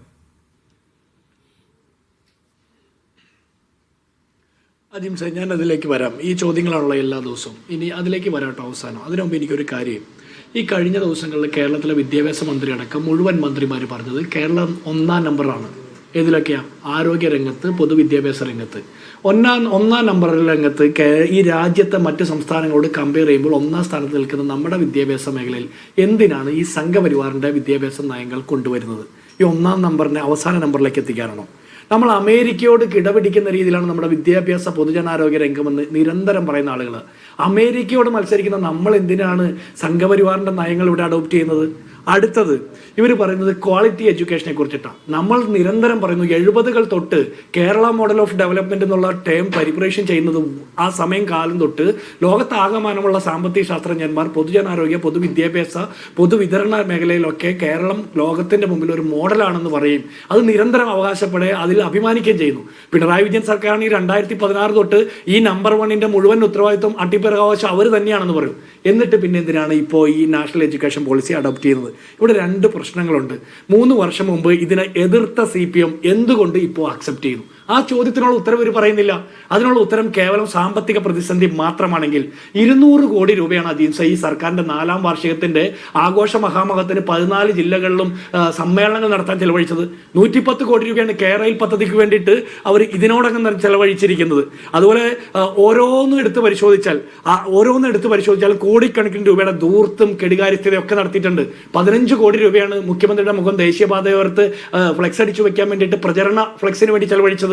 അജിംസെ, ഞാൻ അതിലേക്ക് വരാം. ഈ ചോദ്യങ്ങളാണുള്ള എല്ലാ ദിവസവും. ഇനി അതിലേക്ക് വരാട്ടോ അവസാനം. അതിനു മുമ്പ് എനിക്കൊരു കാര്യം, ഈ കഴിഞ്ഞ ദിവസങ്ങളിൽ കേരളത്തിലെ വിദ്യാഭ്യാസ മന്ത്രി അടക്കം മുഴുവൻ മന്ത്രിമാർ പറഞ്ഞത് കേരളം 1ാം നമ്പറാണ്. ഏതിലൊക്കെയാണ്? ആരോഗ്യ രംഗത്ത്, പൊതുവിദ്യാഭ്യാസ രംഗത്ത്. ഒന്നാം നമ്പർ രംഗത്ത് ഈ രാജ്യത്തെ മറ്റ് സംസ്ഥാനങ്ങളോട് കമ്പയർ ചെയ്യുമ്പോൾ 1ാം സ്ഥാനത്ത് നിൽക്കുന്ന നമ്മുടെ വിദ്യാഭ്യാസ മേഖലയിൽ എന്തിനാണ് ഈ സംഘപരിവാറിൻ്റെ വിദ്യാഭ്യാസ നയങ്ങൾ കൊണ്ടുവരുന്നത്? ഈ 1ാം നമ്പറിനെ അവസാന നമ്പറിലേക്ക് എത്തിക്കാനാണോ? നമ്മൾ അമേരിക്കയോട് കിടപിടിക്കുന്ന രീതിയിലാണ് നമ്മുടെ വിദ്യാഭ്യാസ പൊതുജനാരോഗ്യ രംഗമെന്ന് നിരന്തരം പറയുന്ന ആളുകൾ. അമേരിക്കയോട് മത്സരിക്കുന്ന നമ്മൾ എന്തിനാണ് സംഘപരിവാറിൻ്റെ നയങ്ങൾ ഇവിടെ അഡോപ്റ്റ് ചെയ്യുന്നത്? അടുത്തത് ഇവർ പറയുന്നത് ക്വാളിറ്റി എഡ്യൂക്കേഷനെ കുറിച്ചിട്ടാണ്. നമ്മൾ നിരന്തരം പറയുന്നു 70കൾ തൊട്ട് കേരള മോഡൽ ഓഫ് ഡെവലപ്മെന്റ് എന്നുള്ള ടേം പരിപ്രേക്ഷ്യം ചെയ്യുന്നത് ആ സമയം കാലം തൊട്ട് ലോകത്താകമാനമുള്ള സാമ്പത്തിക ശാസ്ത്രജ്ഞന്മാർ പൊതുജനാരോഗ്യ, പൊതുവിദ്യാഭ്യാസ, പൊതുവിതരണ മേഖലയിലൊക്കെ കേരളം ലോകത്തിന്റെ മുമ്പിൽ ഒരു മോഡലാണെന്ന് പറയും. അത് നിരന്തരം അവകാശപ്പെടുകയും അതിൽ അഭിമാനിക്കുകയും ചെയ്യുന്നു. പിണറായി വിജയൻ സർക്കാരാണ് ഈ 2016 തൊട്ട് ഈ നമ്പർ 1ന്റെ മുഴുവൻ ഉത്തരവാദിത്വം അട്ടിപ്പറവകാശം അവർ തന്നെയാണെന്ന് പറയും. എന്നിട്ട് പിന്നെ എന്തിനാണ് ഇപ്പോൾ ഈ നാഷണൽ എഡ്യൂക്കേഷൻ പോളിസി അഡോപ്റ്റ് ചെയ്യുന്നത്? ഇവിടെ 2 പ്രശ്നങ്ങളുണ്ട്. 3 വർഷം മുമ്പ് ഇതിനെ എതിർത്ത CPM എന്തുകൊണ്ട് ഇപ്പോൾ അക്സെപ്റ്റ് ചെയ്യുന്നു? ആ ചോദ്യത്തിനുള്ള ഉത്തരം ഇവർ പറയുന്നില്ല. അതിനുള്ള ഉത്തരം കേവലം സാമ്പത്തിക പ്രതിസന്ധി മാത്രമാണെങ്കിൽ 200 കോടി രൂപയാണ് അജിംസ ഈ സർക്കാരിന്റെ 4ാം വാർഷികത്തിന്റെ ആഘോഷ മഹാമഹത്തിന് 14 ജില്ലകളിലും സമ്മേളനങ്ങൾ നടത്താൻ ചെലവഴിച്ചത്. 110 കോടി രൂപയാണ് കേരയിൽ പദ്ധതിക്ക് വേണ്ടിയിട്ട് അവർ ഇതിനോടകം ചെലവഴിച്ചിരിക്കുന്നത്. അതുപോലെ ഓരോന്നും എടുത്ത് പരിശോധിച്ചാൽ കോടിക്കണക്കിന് രൂപയുടെ ധൂർത്തും കെടുകാര്യസ്ഥതയും ഒക്കെ നടത്തിയിട്ടുണ്ട്. 15 കോടി രൂപയാണ് മുഖ്യമന്ത്രിയുടെ മുഖം ദേശീയപാതയോർത്ത് ഫ്ലെക്സ് അടിച്ചു വെക്കാൻ വേണ്ടിയിട്ട് പ്രചരണ ഫ്ലെക്സിന് വേണ്ടി ചെലവഴിച്ചത്.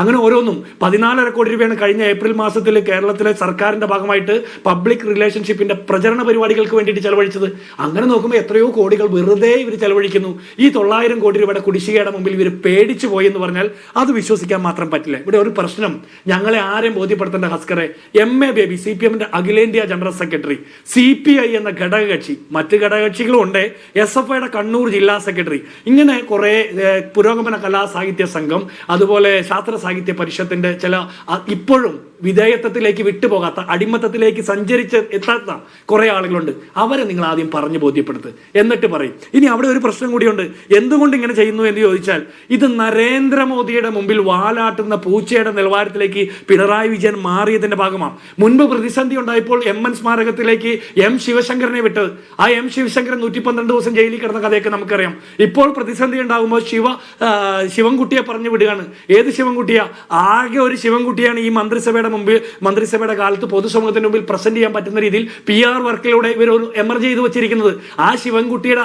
അങ്ങനെ ഓരോന്നും 14.5 കോടി രൂപയാണ് കഴിഞ്ഞ ഏപ്രിൽ മാസത്തിൽ കേരളത്തിലെ സർക്കാരിന്റെ ഭാഗമായിട്ട് പബ്ലിക് റിലേഷൻഷിപ്പിന്റെ പ്രചരണ പരിപാടികൾക്ക് വേണ്ടിയിട്ട് ചെലവഴിച്ചത്. അങ്ങനെ നോക്കുമ്പോൾ എത്രയോ കോടികൾ വെറുതെ ഇവർ ചെലവഴിക്കുന്നു. ഈ 900 കോടി രൂപയുടെ കുടിശ്ശികയുടെ മുമ്പിൽ ഇവർ പേടിച്ചു പോയി എന്ന് പറഞ്ഞാൽ അത് വിശ്വസിക്കാൻ മാത്രം പറ്റില്ല. ഇവിടെ ഒരു പ്രശ്നം ഞങ്ങളെ ആരെയും ബോധ്യപ്പെടുത്തേണ്ട ഹസ്കറെ, MA ബേബി CPMന്റെ അഖിലേന്ത്യാ ജനറൽ സെക്രട്ടറി, CPI എന്ന ഘടകകക്ഷി, മറ്റ് ഘടകകക്ഷികളും ഉണ്ട്, SFIയുടെ കണ്ണൂർ ജില്ലാ സെക്രട്ടറി, ഇങ്ങനെ കുറെ പുരോഗമന കലാ സാഹിത്യ സംഘം, അതുപോലെ ശാസ്ത്ര സാഹിത്യ പരിഷത്തിന്റെ ചില ഇപ്പോഴും വിധേയത്വത്തിലേക്ക് വിട്ടുപോകാത്ത, അടിമത്തത്തിലേക്ക് സഞ്ചരിച്ച് എത്താത്ത കുറെ ആളുകളുണ്ട്. അവരെ നിങ്ങൾ ആദ്യം പറഞ്ഞു ബോധ്യപ്പെടുത്ത്, എന്നിട്ട് പറയും. ഇനി അവിടെ ഒരു പ്രശ്നം കൂടിയുണ്ട്. എന്തുകൊണ്ട് ഇങ്ങനെ ചെയ്യുന്നു എന്ന് ചോദിച്ചാൽ, ഇത് നരേന്ദ്രമോദിയുടെ മുമ്പിൽ വാലാട്ടുന്ന പൂച്ചയുടെ നിലവാരത്തിലേക്ക് പിണറായി വിജയൻ മാറിയതിന്റെ ഭാഗമാണ്. മുൻപ് പ്രതിസന്ധി ഉണ്ടായപ്പോൾ MN സ്മാരകത്തിലേക്ക് M ശിവശങ്കരനെ വിട്ടത്. ആ M ശിവശങ്കരൻ 112 ദിവസം ജയിലിൽ കിടന്ന കഥയൊക്കെ നമുക്കറിയാം. ഇപ്പോൾ പ്രതിസന്ധി ഉണ്ടാകുമ്പോൾ ശിവൻകുട്ടിയെ പറഞ്ഞു വിടുകയാണ്. ഏത് ശിവൻകുട്ടിയാ? ആകെ ഒരു ശിവൻകുട്ടിയാണ് ഈ മന്ത്രിസഭയുടെ കാലത്ത് പൊതുസമൂഹത്തിന് മുമ്പിൽ പ്രസന്റ് ചെയ്യാൻ പറ്റുന്ന രീതിയിൽ PR വർക്കിലൂടെ ഇവർ ഒരു എമർജ് ചെയ്ത് വെച്ചിരിക്കുന്നത്. ആ ശിവൻകുട്ടിയുടെ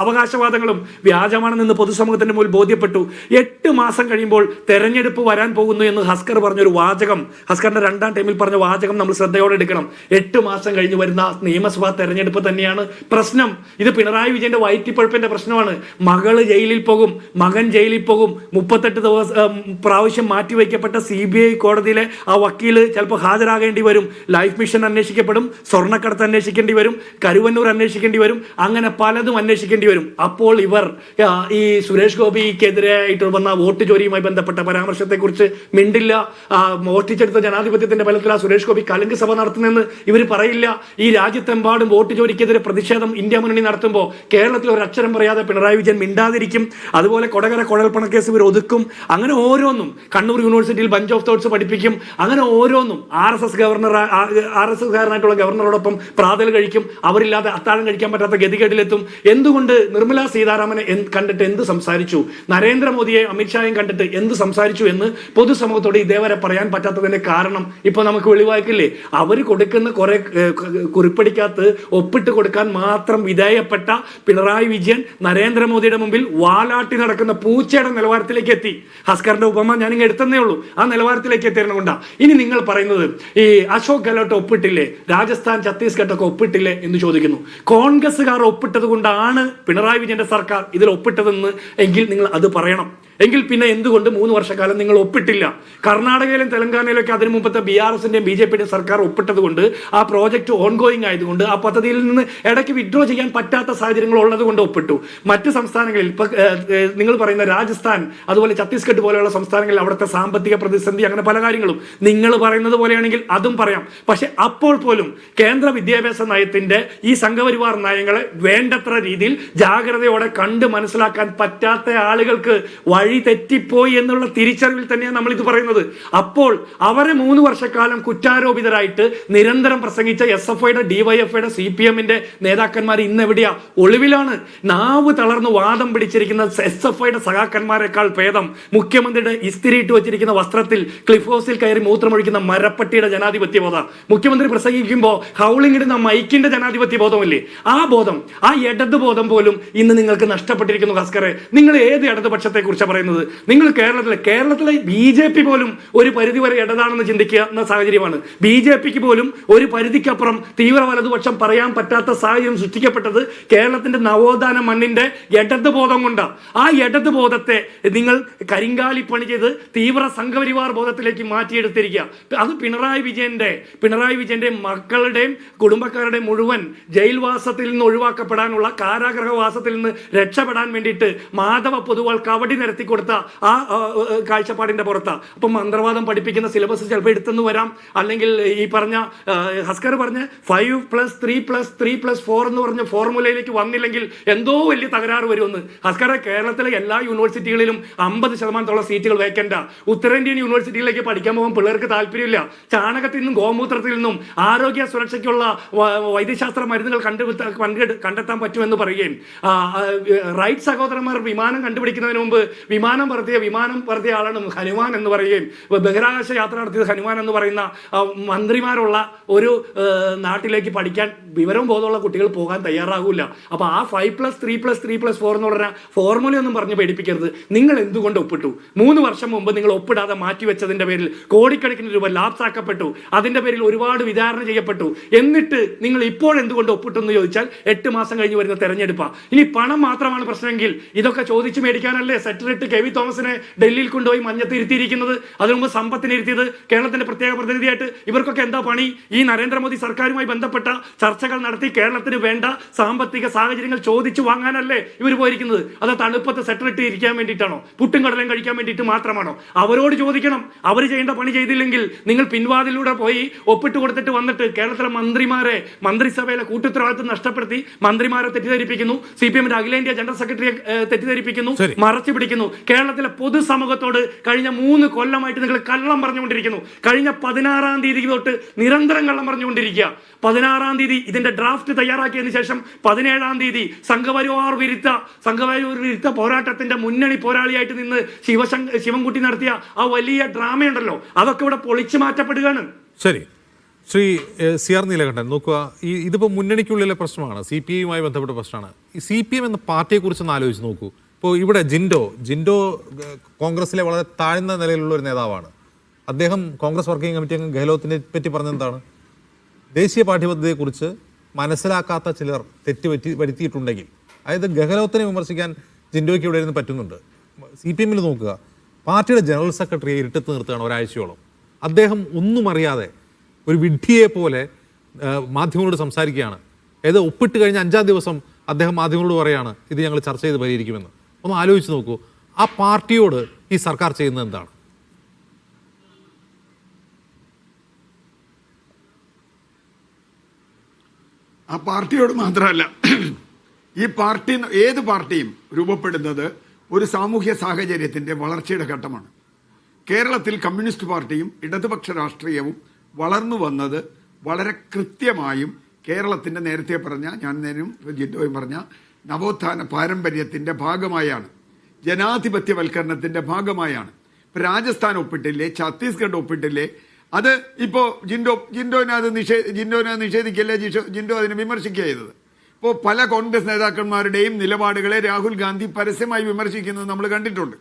അവകാശവാദങ്ങളും വ്യാജമാണെന്ന് പൊതുസമൂഹത്തിന്റെ മുമ്പിൽ ബോധ്യപ്പെട്ടു. 8 മാസം കഴിയുമ്പോൾ തെരഞ്ഞെടുപ്പ് വരാൻ പോകുന്നു എന്ന് ഹസ്കർ പറഞ്ഞൊരു വാചകം, ഹസ്കറിന്റെ 2ാം ടൈമിൽ പറഞ്ഞ വാചകം നമ്മൾ ശ്രദ്ധയോടെ എടുക്കണം. 8 മാസം കഴിഞ്ഞ് വരുന്ന നിയമസഭാ തെരഞ്ഞെടുപ്പ് തന്നെയാണ് പ്രശ്നം. ഇത് പിണറായി വിജയന്റെ വയറ്റിപ്പഴുപ്പിന്റെ പ്രശ്നമാണ്. മകള് ജയിലിൽ പോകും, മകൻ ജയിലിൽ പോകും. 38 പ്രാവശ്യം മാറ്റിവെക്കപ്പെട്ട CBI കോടതിയിലെ ആ വക്കീല് ചിലപ്പോൾ ഹാജരാകേണ്ടി വരും. ലൈഫ് മിഷൻ അന്വേഷിക്കപ്പെടും, സ്വർണ്ണക്കടത്ത് അന്വേഷിക്കേണ്ടി വരും, കരുവന്നൂർ അന്വേഷിക്കേണ്ടി വരും, അങ്ങനെ പലതും അന്വേഷിക്കേണ്ടി വരും. അപ്പോൾ ഇവർ ഈ സുരേഷ് ഗോപിക്കെതിരായിട്ട് വന്ന വോട്ട് ചോരിയുമായി ബന്ധപ്പെട്ട പരാമർശത്തെക്കുറിച്ച് മിണ്ടില്ല. മോഷ്ടിച്ചെടുത്ത ജനാധിപത്യത്തിന്റെ ബലത്തിൽ ആ സുരേഷ് ഗോപി കലങ്ക് സഭ നടത്തുന്നെന്ന് ഇവർ പറയില്ല. ഈ രാജ്യത്തെമ്പാടും വോട്ട് ചോരിക്കെതിരെ പ്രതിഷേധം ഇന്ത്യ മുന്നണി നടത്തുമ്പോൾ കേരളത്തിൽ ഒരു അക്ഷരം പറയാതെ പിണറായി വിജയൻ മിണ്ടാതിരിക്കും. അതുപോലെ കൊടകര കുഴൽപ്പണക്കേസ് ഇവർ ഒതുക്കും. അങ്ങനെ ഓരോന്നും കണ്ണൂർ യൂണിവേഴ്സിറ്റിയിൽ ബഞ്ച് ഓഫ് തോട്ട്സ് പഠിപ്പിക്കും. അങ്ങനെ ഓരോന്നും RSS കാരനായിട്ടുള്ള ഗവർണറോടൊപ്പം പ്രാതൽ കഴിക്കും. അവരില്ലാതെ അത്താഴം കഴിക്കാൻ പറ്റാത്ത ഗതികേടിലെത്തും. എന്തുകൊണ്ട് നിർമ്മലാ സീതാരാമനെ കണ്ടിട്ട് എന്ത് സംസാരിച്ചു, നരേന്ദ്രമോദിയെ അമിത്ഷായും കണ്ടിട്ട് എന്ത് സംസാരിച്ചു എന്ന് പൊതുസമൂഹത്തോട് ഇതേവരെ പറയാൻ പറ്റാത്തതിന്റെ കാരണം ഇപ്പൊ നമുക്ക് വെളിവാക്കില്ലേ? അവർ കൊടുക്കുന്ന കുറെ കുറിപ്പടിക്കകത്ത് ഒപ്പിട്ട് കൊടുക്കാൻ മാത്രം വിധേയപ്പെട്ട പിണറായി വിജയൻ നരേന്ദ്രമോദിയുടെ മുമ്പിൽ വാലാട്ടി നടക്കുന്ന പൂച്ചയുടെ നിലവാരത്തിലേക്ക് എത്തി. ഹസ്കറിന്റെ ഉപമ ഞാനിങ്ങനെ എടുത്തന്നേ ഉള്ളൂ. ആ നിലവാരത്തിലേക്ക് എത്തിയതുകൊണ്ടാണ് ഇനി നിങ്ങൾ പറയുന്നത് ഈ അശോക് ഗെഹ്ലോട്ട് ഒപ്പിട്ടില്ലേ, രാജസ്ഥാൻ ഛത്തീസ്ഗഡ് ഒക്കെ ഒപ്പിട്ടില്ലേ എന്ന് ചോദിക്കുന്നു. കോൺഗ്രസ്സുകാർ ഒപ്പിട്ടത് കൊണ്ടാണ് പിണറായി വിജയന്റെ സർക്കാർ ഇതിൽ ഒപ്പിട്ടതെന്ന് എങ്കിൽ നിങ്ങൾ അത് പറയണം. എങ്കിൽ പിന്നെ എന്തുകൊണ്ട് 3 വർഷക്കാലം നിങ്ങൾ ഒപ്പിട്ടില്ല? കർണാടകയിലും തെലങ്കാനയിലൊക്കെ അതിനു മുമ്പത്തെ BRSന്റെയും BJPയുടെയും സർക്കാർ ഒപ്പിട്ടത് കൊണ്ട്, ആ പ്രോജക്റ്റ് ഓൺഗോയിങ് ആയതുകൊണ്ട്, ആ പദ്ധതിയിൽ നിന്ന് ഇടയ്ക്ക് വിഡ്രോ ചെയ്യാൻ പറ്റാത്ത സാഹചര്യങ്ങൾ ഉള്ളത് കൊണ്ട് ഒപ്പിട്ടു. മറ്റ് സംസ്ഥാനങ്ങളിൽ ഇപ്പൊ നിങ്ങൾ പറയുന്ന രാജസ്ഥാൻ, അതുപോലെ ഛത്തീസ്ഗഡ് പോലെയുള്ള സംസ്ഥാനങ്ങളിൽ അവിടുത്തെ സാമ്പത്തിക പ്രതിസന്ധി, അങ്ങനെ പല കാര്യങ്ങളും നിങ്ങൾ പറയുന്നത് പോലെയാണെങ്കിൽ അതും പറയാം. പക്ഷെ അപ്പോൾ പോലും കേന്ദ്ര വിദ്യാഭ്യാസ നയത്തിന്റെ ഈ സംഘപരിവാർ നയങ്ങളെ വേണ്ടത്ര രീതിയിൽ ജാഗ്രതയോടെ കണ്ട് മനസ്സിലാക്കാൻ പറ്റാത്ത ആളുകൾക്ക് വഴി വഴി തെറ്റിപ്പോയി എന്നുള്ള തിരിച്ചറിവിൽ തന്നെയാണ് നമ്മൾ ഇത് പറയുന്നത്. അപ്പോൾ അവരെ 3 വർഷക്കാലം കുറ്റാരോപിതരായിട്ട് നിരന്തരം പ്രസംഗിച്ച SFIയുടെ DYFIയുടെ CPMന്റെ നേതാക്കന്മാർ ഇന്ന് എവിടെയാ? ഒളിവിലാണ്. നാവ് തളർന്ന് വാദം പിടിച്ചിരിക്കുന്ന SFIയുടെ സഖാക്കന്മാരെക്കാൾ ഭേദം മുഖ്യമന്ത്രിയുടെ ഇസ്തിരിയിട്ട് വെച്ചിരിക്കുന്ന വസ്ത്രത്തിൽ ക്ലിഫ് ഹൗസിൽ കയറി മൂത്രമൊഴിക്കുന്ന മരപ്പട്ടിയുടെ ജനാധിപത്യ ബോധം. മുഖ്യമന്ത്രി പ്രസംഗിക്കുമ്പോൾ ഹൗളിംഗ് ഇടുന്ന മൈക്കിന്റെ ജനാധിപത്യ ബോധമില്ലേ? ആ ബോധം, ആ ഇടത് ബോധം പോലും ഇന്ന് നിങ്ങൾക്ക് നഷ്ടപ്പെട്ടിരിക്കുന്നു. ഹസ്കറെ, നിങ്ങൾ ഏത് ഇടതുപക്ഷത്തെ കുറിച്ചാണ് പറയുന്നത്? നിങ്ങൾ കേരളത്തിലെ BJP പോലും ഒരു പരിധിവരെ ഇടതാണെന്ന് ചിന്തിക്കുന്ന സാഹചര്യമാണ്. BJPക്ക് പോലും ഒരു പരിധിക്കപ്പുറം തീവ്ര വലതുപക്ഷം പറയാൻ പറ്റാത്ത സാഹചര്യം സൃഷ്ടിക്കപ്പെട്ടത് കേരളത്തിന്റെ നവോത്ഥാന മണ്ണിന്റെ ഇടത് ബോധം കൊണ്ടാണ്. ആ ഇടത് ബോധത്തെ നിങ്ങൾ കരിങ്കാലിപ്പണി ചെയ്ത് തീവ്ര സംഘപരിവാർ ബോധത്തിലേക്ക് മാറ്റിയെടുത്തിരിക്കുക. അത് പിണറായി വിജയന്റെ മക്കളുടെയും കുടുംബക്കാരുടെയും മുഴുവൻ ജയിൽവാസത്തിൽ നിന്ന് ഒഴിവാക്കപ്പെടാനുള്ള, കാരാഗ്രഹവാസത്തിൽ നിന്ന് രക്ഷപ്പെടാൻ വേണ്ടിയിട്ട് മാധവ പൊതുവാൾ കവടി നിരത്തി കൊടുത്ത ആ കാഴ്ചപ്പാടിന്റെ പുറത്താണ്. അപ്പം മന്ത്രവാദം പഠിപ്പിക്കുന്ന സിലബസ് ചിലപ്പോൾ എടുത്തെന്ന് വരാം. അല്ലെങ്കിൽ ഈ പറഞ്ഞ ഹസ്കർ പറഞ്ഞ 5+3+3+4 എന്ന് പറഞ്ഞ ഫോർമുലയിലേക്ക് വന്നില്ലെങ്കിൽ എന്തോ വലിയ തകരാറ് വരുമെന്ന്. ഹസ്കറെ, കേരളത്തിലെ എല്ലാ യൂണിവേഴ്സിറ്റികളിലും 50% സീറ്റുകൾ വേക്കൻറ്റാ. ഉത്തരേന്ത്യൻ യൂണിവേഴ്സിറ്റിയിലേക്ക് പഠിക്കാൻ പോകാൻ പിള്ളേർക്ക് താല്പര്യമില്ല. ചാണകത്തിൽ നിന്നും ഗോമൂത്രത്തിൽ നിന്നും ആരോഗ്യ സുരക്ഷയ്ക്കുള്ള വൈദ്യശാസ്ത്ര മരുന്നുകൾ കണ്ടെത്താൻ പറ്റുമെന്ന് പറയുകയും, റൈറ്റ് സഹോദരന്മാർ വിമാനം കണ്ടുപിടിക്കുന്നതിന് മുമ്പ് വിമാനം പറത്തിയ ആളാണ് ഹനുമാൻ എന്ന് പറയുകയും, ബഹിരാകാശ യാത്ര നടത്തിയത് ഹനുമാൻ എന്ന് പറയുന്ന മന്ത്രിമാരുള്ള ഒരു നാട്ടിലേക്ക് പഠിക്കാൻ വിവരവും ബോധമുള്ള കുട്ടികൾ പോകാൻ തയ്യാറാകില്ല. അപ്പോൾ ആ 5+3+3+4 എന്ന് പറഞ്ഞ ഫോർമുലയൊന്നും പറഞ്ഞ് പേടിപ്പിക്കരുത്. നിങ്ങൾ എന്തുകൊണ്ട് ഒപ്പിട്ടു? 3 വർഷം മുമ്പ് നിങ്ങൾ ഒപ്പിടാതെ മാറ്റിവെച്ചതിന്റെ പേരിൽ കോടിക്കണക്കിന് രൂപ ലാപ്സ് ആക്കപ്പെട്ടു. അതിന്റെ പേരിൽ ഒരുപാട് വിചാരണ ചെയ്യപ്പെട്ടു. എന്നിട്ട് നിങ്ങൾ ഇപ്പോൾ എന്തുകൊണ്ട് ഒപ്പിട്ടു എന്ന് ചോദിച്ചാൽ 8 മാസം കഴിഞ്ഞ് വരുന്ന തെരഞ്ഞെടുപ്പാണ്. ഇനി പണം മാത്രമാണ് പ്രശ്നമെങ്കിൽ ഇതൊക്കെ ചോദിച്ചു മേടിക്കാനല്ലേ സെക്രട്ടറി KV തോമസിനെ ഡൽഹിയിൽ കൊണ്ടുപോയി മഞ്ഞത്ത് ഇരുത്തിയിരിക്കുന്നത്? അതിനു മുമ്പ് സമ്പത്തിന് ഇരുത്തിയത് കേരളത്തിന്റെ പ്രത്യേക പ്രതിനിധിയായിട്ട്. ഇവർക്കൊക്കെ എന്താ പണി? ഈ നരേന്ദ്രമോദി സർക്കാരുമായി ബന്ധപ്പെട്ട ചർച്ചകൾ നടത്തി കേരളത്തിന് വേണ്ട സാമ്പത്തിക സാഹചര്യങ്ങൾ ചോദിച്ചു വാങ്ങാനല്ലേ ഇവർ പോയിരിക്കുന്നത്? അത് തണുപ്പത്ത് സെക്രട്ടറി ഇരിക്കാൻ വേണ്ടിയിട്ടാണോ? പുട്ടും കടലയും കഴിക്കാൻ വേണ്ടിയിട്ട് മാത്രമാണോ? അവരോട് ചോദിക്കണം. അവർ ചെയ്യേണ്ട പണി ചെയ്തില്ലെങ്കിൽ നിങ്ങൾ പിൻവാതിലൂടെ പോയി ഒപ്പിട്ട് കൊടുത്തിട്ട് വന്നിട്ട് കേരളത്തിലെ മന്ത്രിസഭയിലെ കൂട്ടുത്തരവാദിത്വം നഷ്ടപ്പെടുത്തി മന്ത്രിമാരെ തെറ്റിദ്ധരിപ്പിക്കുന്നു. CPMന്റെ അഖിലേന്ത്യാ ജനറൽ സെക്രട്ടറിയെ തെറ്റിദ്ധരിപ്പിക്കുന്നു, മറച്ചു പിടിക്കുന്നു. കേരളത്തിലെ പൊതുസമൂഹത്തോട് കഴിഞ്ഞ 3 കൊല്ലമായിട്ട് നിങ്ങൾ കള്ളം പറഞ്ഞുകൊണ്ടിരിക്കുന്നു. കഴിഞ്ഞ 16-ാം തീയതി തൊട്ട് നിരന്തരം കള്ളം പറഞ്ഞുകൊണ്ടിരിക്കുക. 16-ാം തീയതി ഇതിന്റെ ഡ്രാഫ്റ്റ് തയ്യാറാക്കിയതിനു ശേഷം 17-ാം തീയതി സംഘപരിവാർ വിരുദ്ധ പോരാട്ടത്തിന്റെ മുന്നണി പോരാളിയായിട്ട് നിന്ന് ശിവൻകുട്ടി നടത്തിയ ആ വലിയ ഡ്രാമയുണ്ടല്ലോ, അതൊക്കെ ഇവിടെ പൊളിച്ചു മാറ്റപ്പെടുകയാണ്. ശരി, ശ്രീ CR നീലകണ്ഠൻ, നോക്കുക, ഇതിപ്പോൾ മുന്നണിക്കുള്ളിലെ പ്രശ്നമാണ്, CPIയുമായി ബന്ധപ്പെട്ട പ്രശ്നമാണ്. ഈ CPM എന്ന പാർട്ടിയെക്കുറിച്ചൊന്ന് ആലോചിച്ച് നോക്കൂ. ഇപ്പോൾ ഇവിടെ ജിൻഡോ കോൺഗ്രസിലെ വളരെ താഴ്ന്ന നിലയിലുള്ള ഒരു നേതാവാണ്. അദ്ദേഹം കോൺഗ്രസ് വർക്കിംഗ് കമ്മിറ്റി അംഗം ഗെഹ്ലോത്തിനെ പറ്റി പറഞ്ഞെന്താണ്? ദേശീയ പാഠ്യപദ്ധതിയെക്കുറിച്ച് മനസ്സിലാക്കാത്ത ചിലർ വരുത്തിയിട്ടുണ്ടെങ്കിൽ, അതായത് ഗെഹ്ലോത്തിനെ വിമർശിക്കാൻ ജിൻഡോയ്ക്ക് ഇവിടെ ഇരുന്ന് പറ്റുന്നുണ്ട്. CPMൽ നോക്കുക, പാർട്ടിയുടെ ജനറൽ സെക്രട്ടറിയെ ഇരുട്ടത്ത് നിർത്തുകയാണ് ഒരാഴ്ചയോളം. അദ്ദേഹം ഒന്നും അറിയാതെ ഒരു വിഡ്ഢിയെ പോലെ മാധ്യമങ്ങളോട് സംസാരിക്കുകയാണ്. ഏത് ഒപ്പിട്ട് കഴിഞ്ഞ 5-ാം ദിവസം അദ്ദേഹം മാധ്യമങ്ങളോട് പറയാണ് ഇത് ഞങ്ങൾ ചർച്ച ചെയ്ത് പരിഹരിക്കുമെന്ന്. ഒന്ന് ആലോചിച്ച് നോക്കൂ, ആ പാർട്ടിയോട് ഈ സർക്കാർ ചെയ്യുന്നത് എന്താണ്? ആ പാർട്ടിയോട് മാത്രമല്ല, ഈ പാർട്ടി, ഏത് പാർട്ടിയും രൂപപ്പെടുന്നത് ഒരു സാമൂഹ്യ സാഹചര്യത്തിൻ്റെ വളർച്ചയുടെ ഘട്ടമാണ്. കേരളത്തിൽ കമ്മ്യൂണിസ്റ്റ് പാർട്ടിയും ഇടതുപക്ഷ രാഷ്ട്രീയവും വളർന്നു വന്നത് വളരെ കൃത്യമായും കേരളത്തിൻ്റെ നേരത്തെ പറഞ്ഞ, ഞാൻ നേരം ജിൻഡോയും പറഞ്ഞ നവോത്ഥാന പാരമ്പര്യത്തിൻ്റെ ഭാഗമായാണ്, ജനാധിപത്യവൽക്കരണത്തിൻ്റെ ഭാഗമായാണ്. ഇപ്പോൾ രാജസ്ഥാൻ ഒപ്പിട്ടില്ലേ, ഛത്തീസ്ഗഡ് ഒപ്പിട്ടില്ലേ? അത് ഇപ്പോൾ ജിൻഡോനെ നിഷേധിക്കല്ലേ, ജിൻഡോ അതിനെ വിമർശിക്കുക ചെയ്തത്. ഇപ്പോൾ പല കോൺഗ്രസ് നേതാക്കന്മാരുടെയും നിലപാടുകളെ രാഹുൽ ഗാന്ധി പരസ്യമായി വിമർശിക്കുന്നത് നമ്മൾ കണ്ടിട്ടുണ്ട്.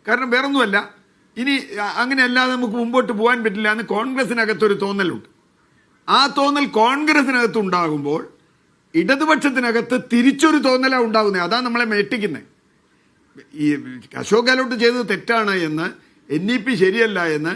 കാരണം വേറൊന്നുമല്ല, ഇനി അങ്ങനെയല്ലാതെ നമുക്ക് മുമ്പോട്ട് പോകാൻ പറ്റില്ല എന്ന് കോൺഗ്രസിനകത്തൊരു തോന്നലുണ്ട്. ആ തോന്നൽ കോൺഗ്രസിനകത്തുണ്ടാകുമ്പോൾ ഇടതുപക്ഷത്തിനകത്ത് തിരിച്ചൊരു തോന്നലാണ് ഉണ്ടാകുന്നത്. അതാണ് നമ്മളെ മേട്ടിക്കുന്നത്. ഈ അശോക് ഗെഹ്ലോട്ട് ചെയ്തത് തെറ്റാണ് എന്ന്, NEP ശരിയല്ല എന്ന്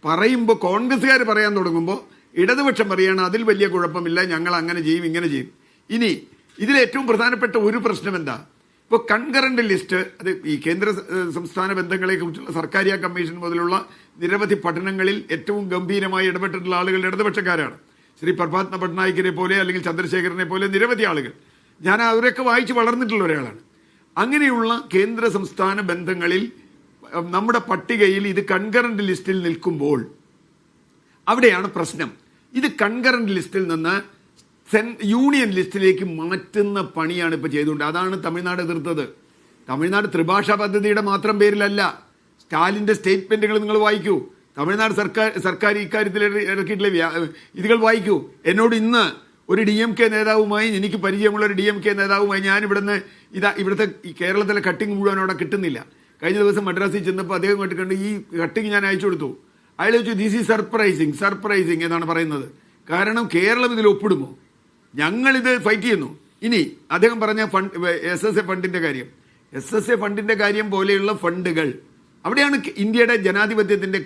പറയുമ്പോൾ, കോൺഗ്രസ്സുകാർ പറയാൻ തുടങ്ങുമ്പോൾ ഇടതുപക്ഷം പറയുകയാണ് അതിൽ വലിയ കുഴപ്പമില്ല, ഞങ്ങൾ അങ്ങനെ ചെയ്യും ഇങ്ങനെ ചെയ്യും. ഇനി ഇതിലേറ്റവും പ്രധാനപ്പെട്ട ഒരു പ്രശ്നം എന്താ? ഇപ്പോൾ കൺകറന്റ് ലിസ്റ്റ്, അത് ഈ കേന്ദ്ര സംസ്ഥാന ബന്ധങ്ങളെക്കുറിച്ചുള്ള സർക്കാരിയ കമ്മീഷൻ മുതലുള്ള നിരവധി പഠനങ്ങളിൽ ഏറ്റവും ഗംഭീരമായി ഇടപെട്ടിട്ടുള്ള ആളുകൾ ഇടതുപക്ഷക്കാരാണ്. ശ്രീ പ്രഭാത് പട്നായിക്കിനെ പോലെ അല്ലെങ്കിൽ ചന്ദ്രശേഖരനെ പോലെ നിരവധി ആളുകൾ. ഞാൻ അവരൊക്കെ വായിച്ച് വളർന്നിട്ടുള്ള ഒരാളാണ്. അങ്ങനെയുള്ള കേന്ദ്ര സംസ്ഥാന ബന്ധങ്ങളിൽ നമ്മുടെ പട്ടികയിൽ ഇത് കൺകറന്റ് ലിസ്റ്റിൽ നിൽക്കുമ്പോൾ അവിടെയാണ് പ്രശ്നം. ഇത് കൺകറന്റ് ലിസ്റ്റിൽ നിന്ന് യൂണിയൻ ലിസ്റ്റിലേക്ക് മാറ്റുന്ന പണിയാണ് ഇപ്പോൾ ചെയ്തുകൊണ്ട്. അതാണ് തമിഴ്നാട് എതിർത്തത്. തമിഴ്നാട് ത്രിഭാഷാ പദ്ധതിയുടെ മാത്രം പേരിലല്ല, സ്റ്റാലിൻ്റെ സ്റ്റേറ്റ്മെൻറ്റുകൾ നിങ്ങൾ വായിക്കൂ. തമിഴ്നാട് സർക്കാർ ഇക്കാര്യത്തിൽ ഇറക്കിയിട്ടുള്ള ഇതുകൾ വായിക്കൂ. എന്നോട് ഇന്ന് ഒരു DMK നേതാവുമായി, എനിക്ക് പരിചയമുള്ള ഒരു DMK നേതാവുമായി ഞാൻ ഇവിടുത്തെ ഈ കേരളത്തിലെ കട്ടിങ് മുഴുവൻ അവിടെ കിട്ടുന്നില്ല. കഴിഞ്ഞ ദിവസം മദ്രാസിൽ ചെന്നപ്പോൾ അദ്ദേഹം കണ്ട് ഈ കട്ടിങ് ഞാൻ അയച്ചു കൊടുത്തു. അയാൾ ചോദിച്ചു, ദിസ് ഈസ് സർപ്രൈസിങ് എന്നാണ് പറയുന്നത്. കാരണം കേരളം ഇതിൽ ഒപ്പിടുമോ? ഞങ്ങളിത് ഫൈറ്റ് ചെയ്യുന്നു. ഇനി അദ്ദേഹം പറഞ്ഞ SSA ഫണ്ടിൻ്റെ കാര്യം, SSA ഫണ്ടിൻ്റെ കാര്യം പോലെയുള്ള ഫണ്ടുകൾ, അവിടെയാണ് ഇന്ത്യയുടെ ജനാധിപത്യത്തിൻ്റെ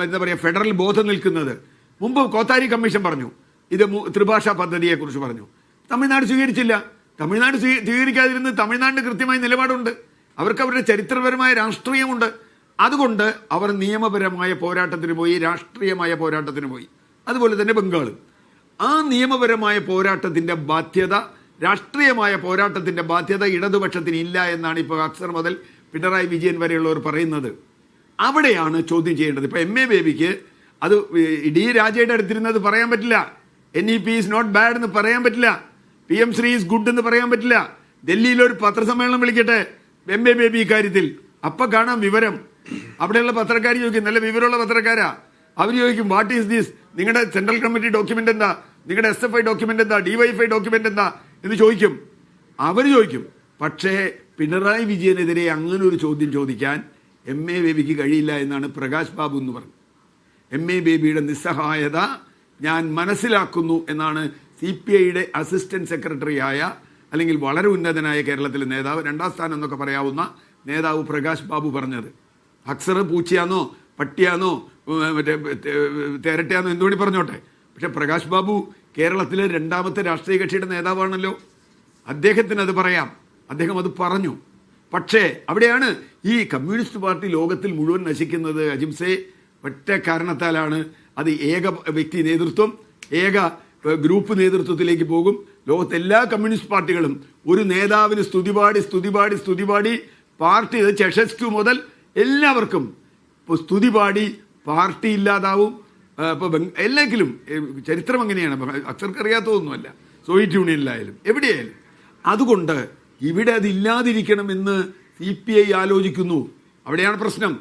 എന്താ പറയുക ഫെഡറൽ ബോധം നിൽക്കുന്നത്. മുമ്പ് കോത്താരി കമ്മീഷൻ പറഞ്ഞു, ഇത് ത്രിഭാഷാ പദ്ധതിയെക്കുറിച്ച് പറഞ്ഞു. തമിഴ്നാട് സ്വീകരിച്ചില്ല. തമിഴ്നാട് സ്വീകരിക്കാതിരുന്ന് തമിഴ്നാടിന് കൃത്യമായ നിലപാടുണ്ട്. അവർക്ക് അവരുടെ ചരിത്രപരമായ രാഷ്ട്രീയമുണ്ട്. അതുകൊണ്ട് അവർ നിയമപരമായ പോരാട്ടത്തിന് പോയി, രാഷ്ട്രീയമായ പോരാട്ടത്തിന് പോയി. അതുപോലെ തന്നെ ബംഗാൾ. ആ നിയമപരമായ പോരാട്ടത്തിൻ്റെ ബാധ്യത, രാഷ്ട്രീയമായ പോരാട്ടത്തിൻ്റെ ബാധ്യത ഇടതുപക്ഷത്തിന് ഇല്ല എന്നാണ് ഇപ്പോൾ അക്സർ മുതൽ പിണറായി വിജയൻ വരെയുള്ളവർ പറയുന്നത്. അവിടെയാണ് ചോദ്യം ചെയ്യേണ്ടത്. ഇപ്പോൾ MA ബേബിക്ക് അത് D രാജയുടെ അടുത്തിരുന്നത് പറയാൻ പറ്റില്ല. NEP ഈസ് നോട്ട് ബാഡ് എന്ന് പറയാൻ പറ്റില്ല. PM ശ്രീ ഈസ് ഗുഡ് എന്ന് പറയാൻ പറ്റില്ല. ഡൽഹിയിലൊരു പത്രസമ്മേളനം വിളിക്കട്ടെ MA ബേബി ഇക്കാര്യത്തിൽ, അപ്പം കാണാം വിവരം. അവിടെയുള്ള പത്രക്കാർ ചോദിക്കും, നല്ല വിവരമുള്ള പത്രക്കാരാ, അവർ ചോദിക്കും വാട്ട് ഈസ് ദിസ്, നിങ്ങളുടെ സെൻട്രൽ കമ്മിറ്റി ഡോക്യുമെന്റ് എന്താ, നിങ്ങളുടെ SFI ഡോക്യുമെന്റ് എന്താ, DYFI ഡോക്യുമെന്റ് എന്താ എന്ന് ചോദിക്കും. അവർ ചോദിക്കും. പക്ഷേ പിണറായി വിജയനെതിരെ അങ്ങനെ ഒരു ചോദ്യം ചോദിക്കാൻ MA ബേബിക്ക് കഴിയില്ല എന്നാണ് പ്രകാശ് ബാബു എന്ന് പറഞ്ഞു. MA ബേബിയുടെ നിസ്സഹായത ഞാൻ മനസ്സിലാക്കുന്നു എന്നാണ് CPIയുടെ അസിസ്റ്റന്റ് സെക്രട്ടറിയായ, അല്ലെങ്കിൽ വളരെ ഉന്നതനായ കേരളത്തിലെ നേതാവ്, 2ാം സ്ഥാനം എന്നൊക്കെ പറയാവുന്ന നേതാവ് പ്രകാശ് ബാബു പറഞ്ഞത്. അക്സർ പൂച്ചയാന്നോ പട്ടിയാന്നോ മറ്റേ തേരട്ടയാന്നോ എന്തുവേണ്ടി പറഞ്ഞോട്ടെ, പക്ഷെ പ്രകാശ് ബാബു കേരളത്തിലെ 2ാമത്തെ രാഷ്ട്രീയ കക്ഷിയുടെ നേതാവാണല്ലോ. അദ്ദേഹത്തിന് അത് പറയാം, അദ്ദേഹം അത് പറഞ്ഞു. പക്ഷേ അവിടെയാണ് ഈ കമ്മ്യൂണിസ്റ്റ് പാർട്ടി ലോകത്തിൽ മുഴുവൻ നശിക്കുന്നത് അജിംസെ. ഒറ്റ കാരണത്താലാണ്. അത് ഏക വ്യക്തി നേതൃത്വം, ഏക ഗ്രൂപ്പ് നേതൃത്വത്തിലേക്ക് പോകും. ലോകത്തെ എല്ലാ കമ്മ്യൂണിസ്റ്റ് പാർട്ടികളും ഒരു നേതാവിന് സ്തുതിപാടി പാർട്ടി ചെഷസ്കു മുതൽ എല്ലാവർക്കും സ്തുതിപാടി പാർട്ടി ഇല്ലാതാവും. ഇപ്പോൾ എല്ലാത്തിലും ചരിത്രം അങ്ങനെയാണ്. അക്സർക്കറിയാത്തതൊന്നുമല്ല, സോവിയറ്റ് യൂണിയനിലായാലും എവിടെയായാലും. അതുകൊണ്ട് ഇവിടെ അതില്ലാതിരിക്കണമെന്ന് CPI ആലോചിക്കുന്നു. അവിടെയാണ് പ്രശ്നം.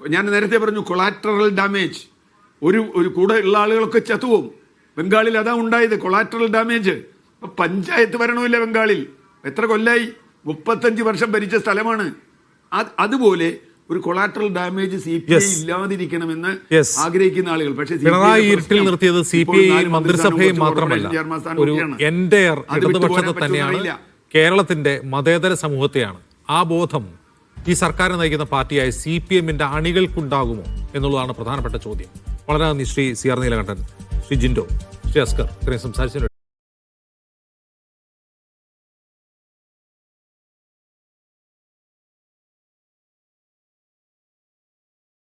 ഞാൻ നേരത്തെ പറഞ്ഞു കൊളാറ്ററൽ ഡാമേജ്. ഒരു കൂടെ ഉള്ള ആളുകളൊക്കെ ചത്തുപോകും. ബംഗാളിൽ അതാ ഉണ്ടായത്, കൊളാറ്ററൽ ഡാമേജ്. ഇപ്പം പഞ്ചായത്ത് ഭരണമില്ല ബംഗാളിൽ. എത്ര കൊല്ലായി? 35 വർഷം ഭരിച്ച സ്ഥലമാണ്. അതുപോലെ ഒരു കൊളാറ്ററൽ ഡാമേജ് CPI ഇല്ലാതിരിക്കണമെന്ന് ആഗ്രഹിക്കുന്ന ആളുകൾ. പക്ഷേ പിണറായി ഇരുട്ടിൽ നിർത്തിയത് CPI മന്ത്രിസഭയും മാത്രമല്ല, ഒരു എൻ്റയർ ഇടതുപക്ഷത്തെ തന്നെയാണ്, കേരളത്തിന്റെ മതേതര സമൂഹത്തെയാണ്. ആ ബോധം ഈ സർക്കാരിനെ നയിക്കുന്ന പാർട്ടിയായ CPM-ന്റെ അണികൾക്കുണ്ടാകുമോ എന്നുള്ളതാണ് പ്രധാനപ്പെട്ട ചോദ്യം. വളരെ നന്ദി ശ്രീ CR നീലകണ്ഠൻ, ശ്രീ ജിൻഡോ, ശ്രീ അസ്കർ, ഇത്രയും സംസാരിച്ചതിന്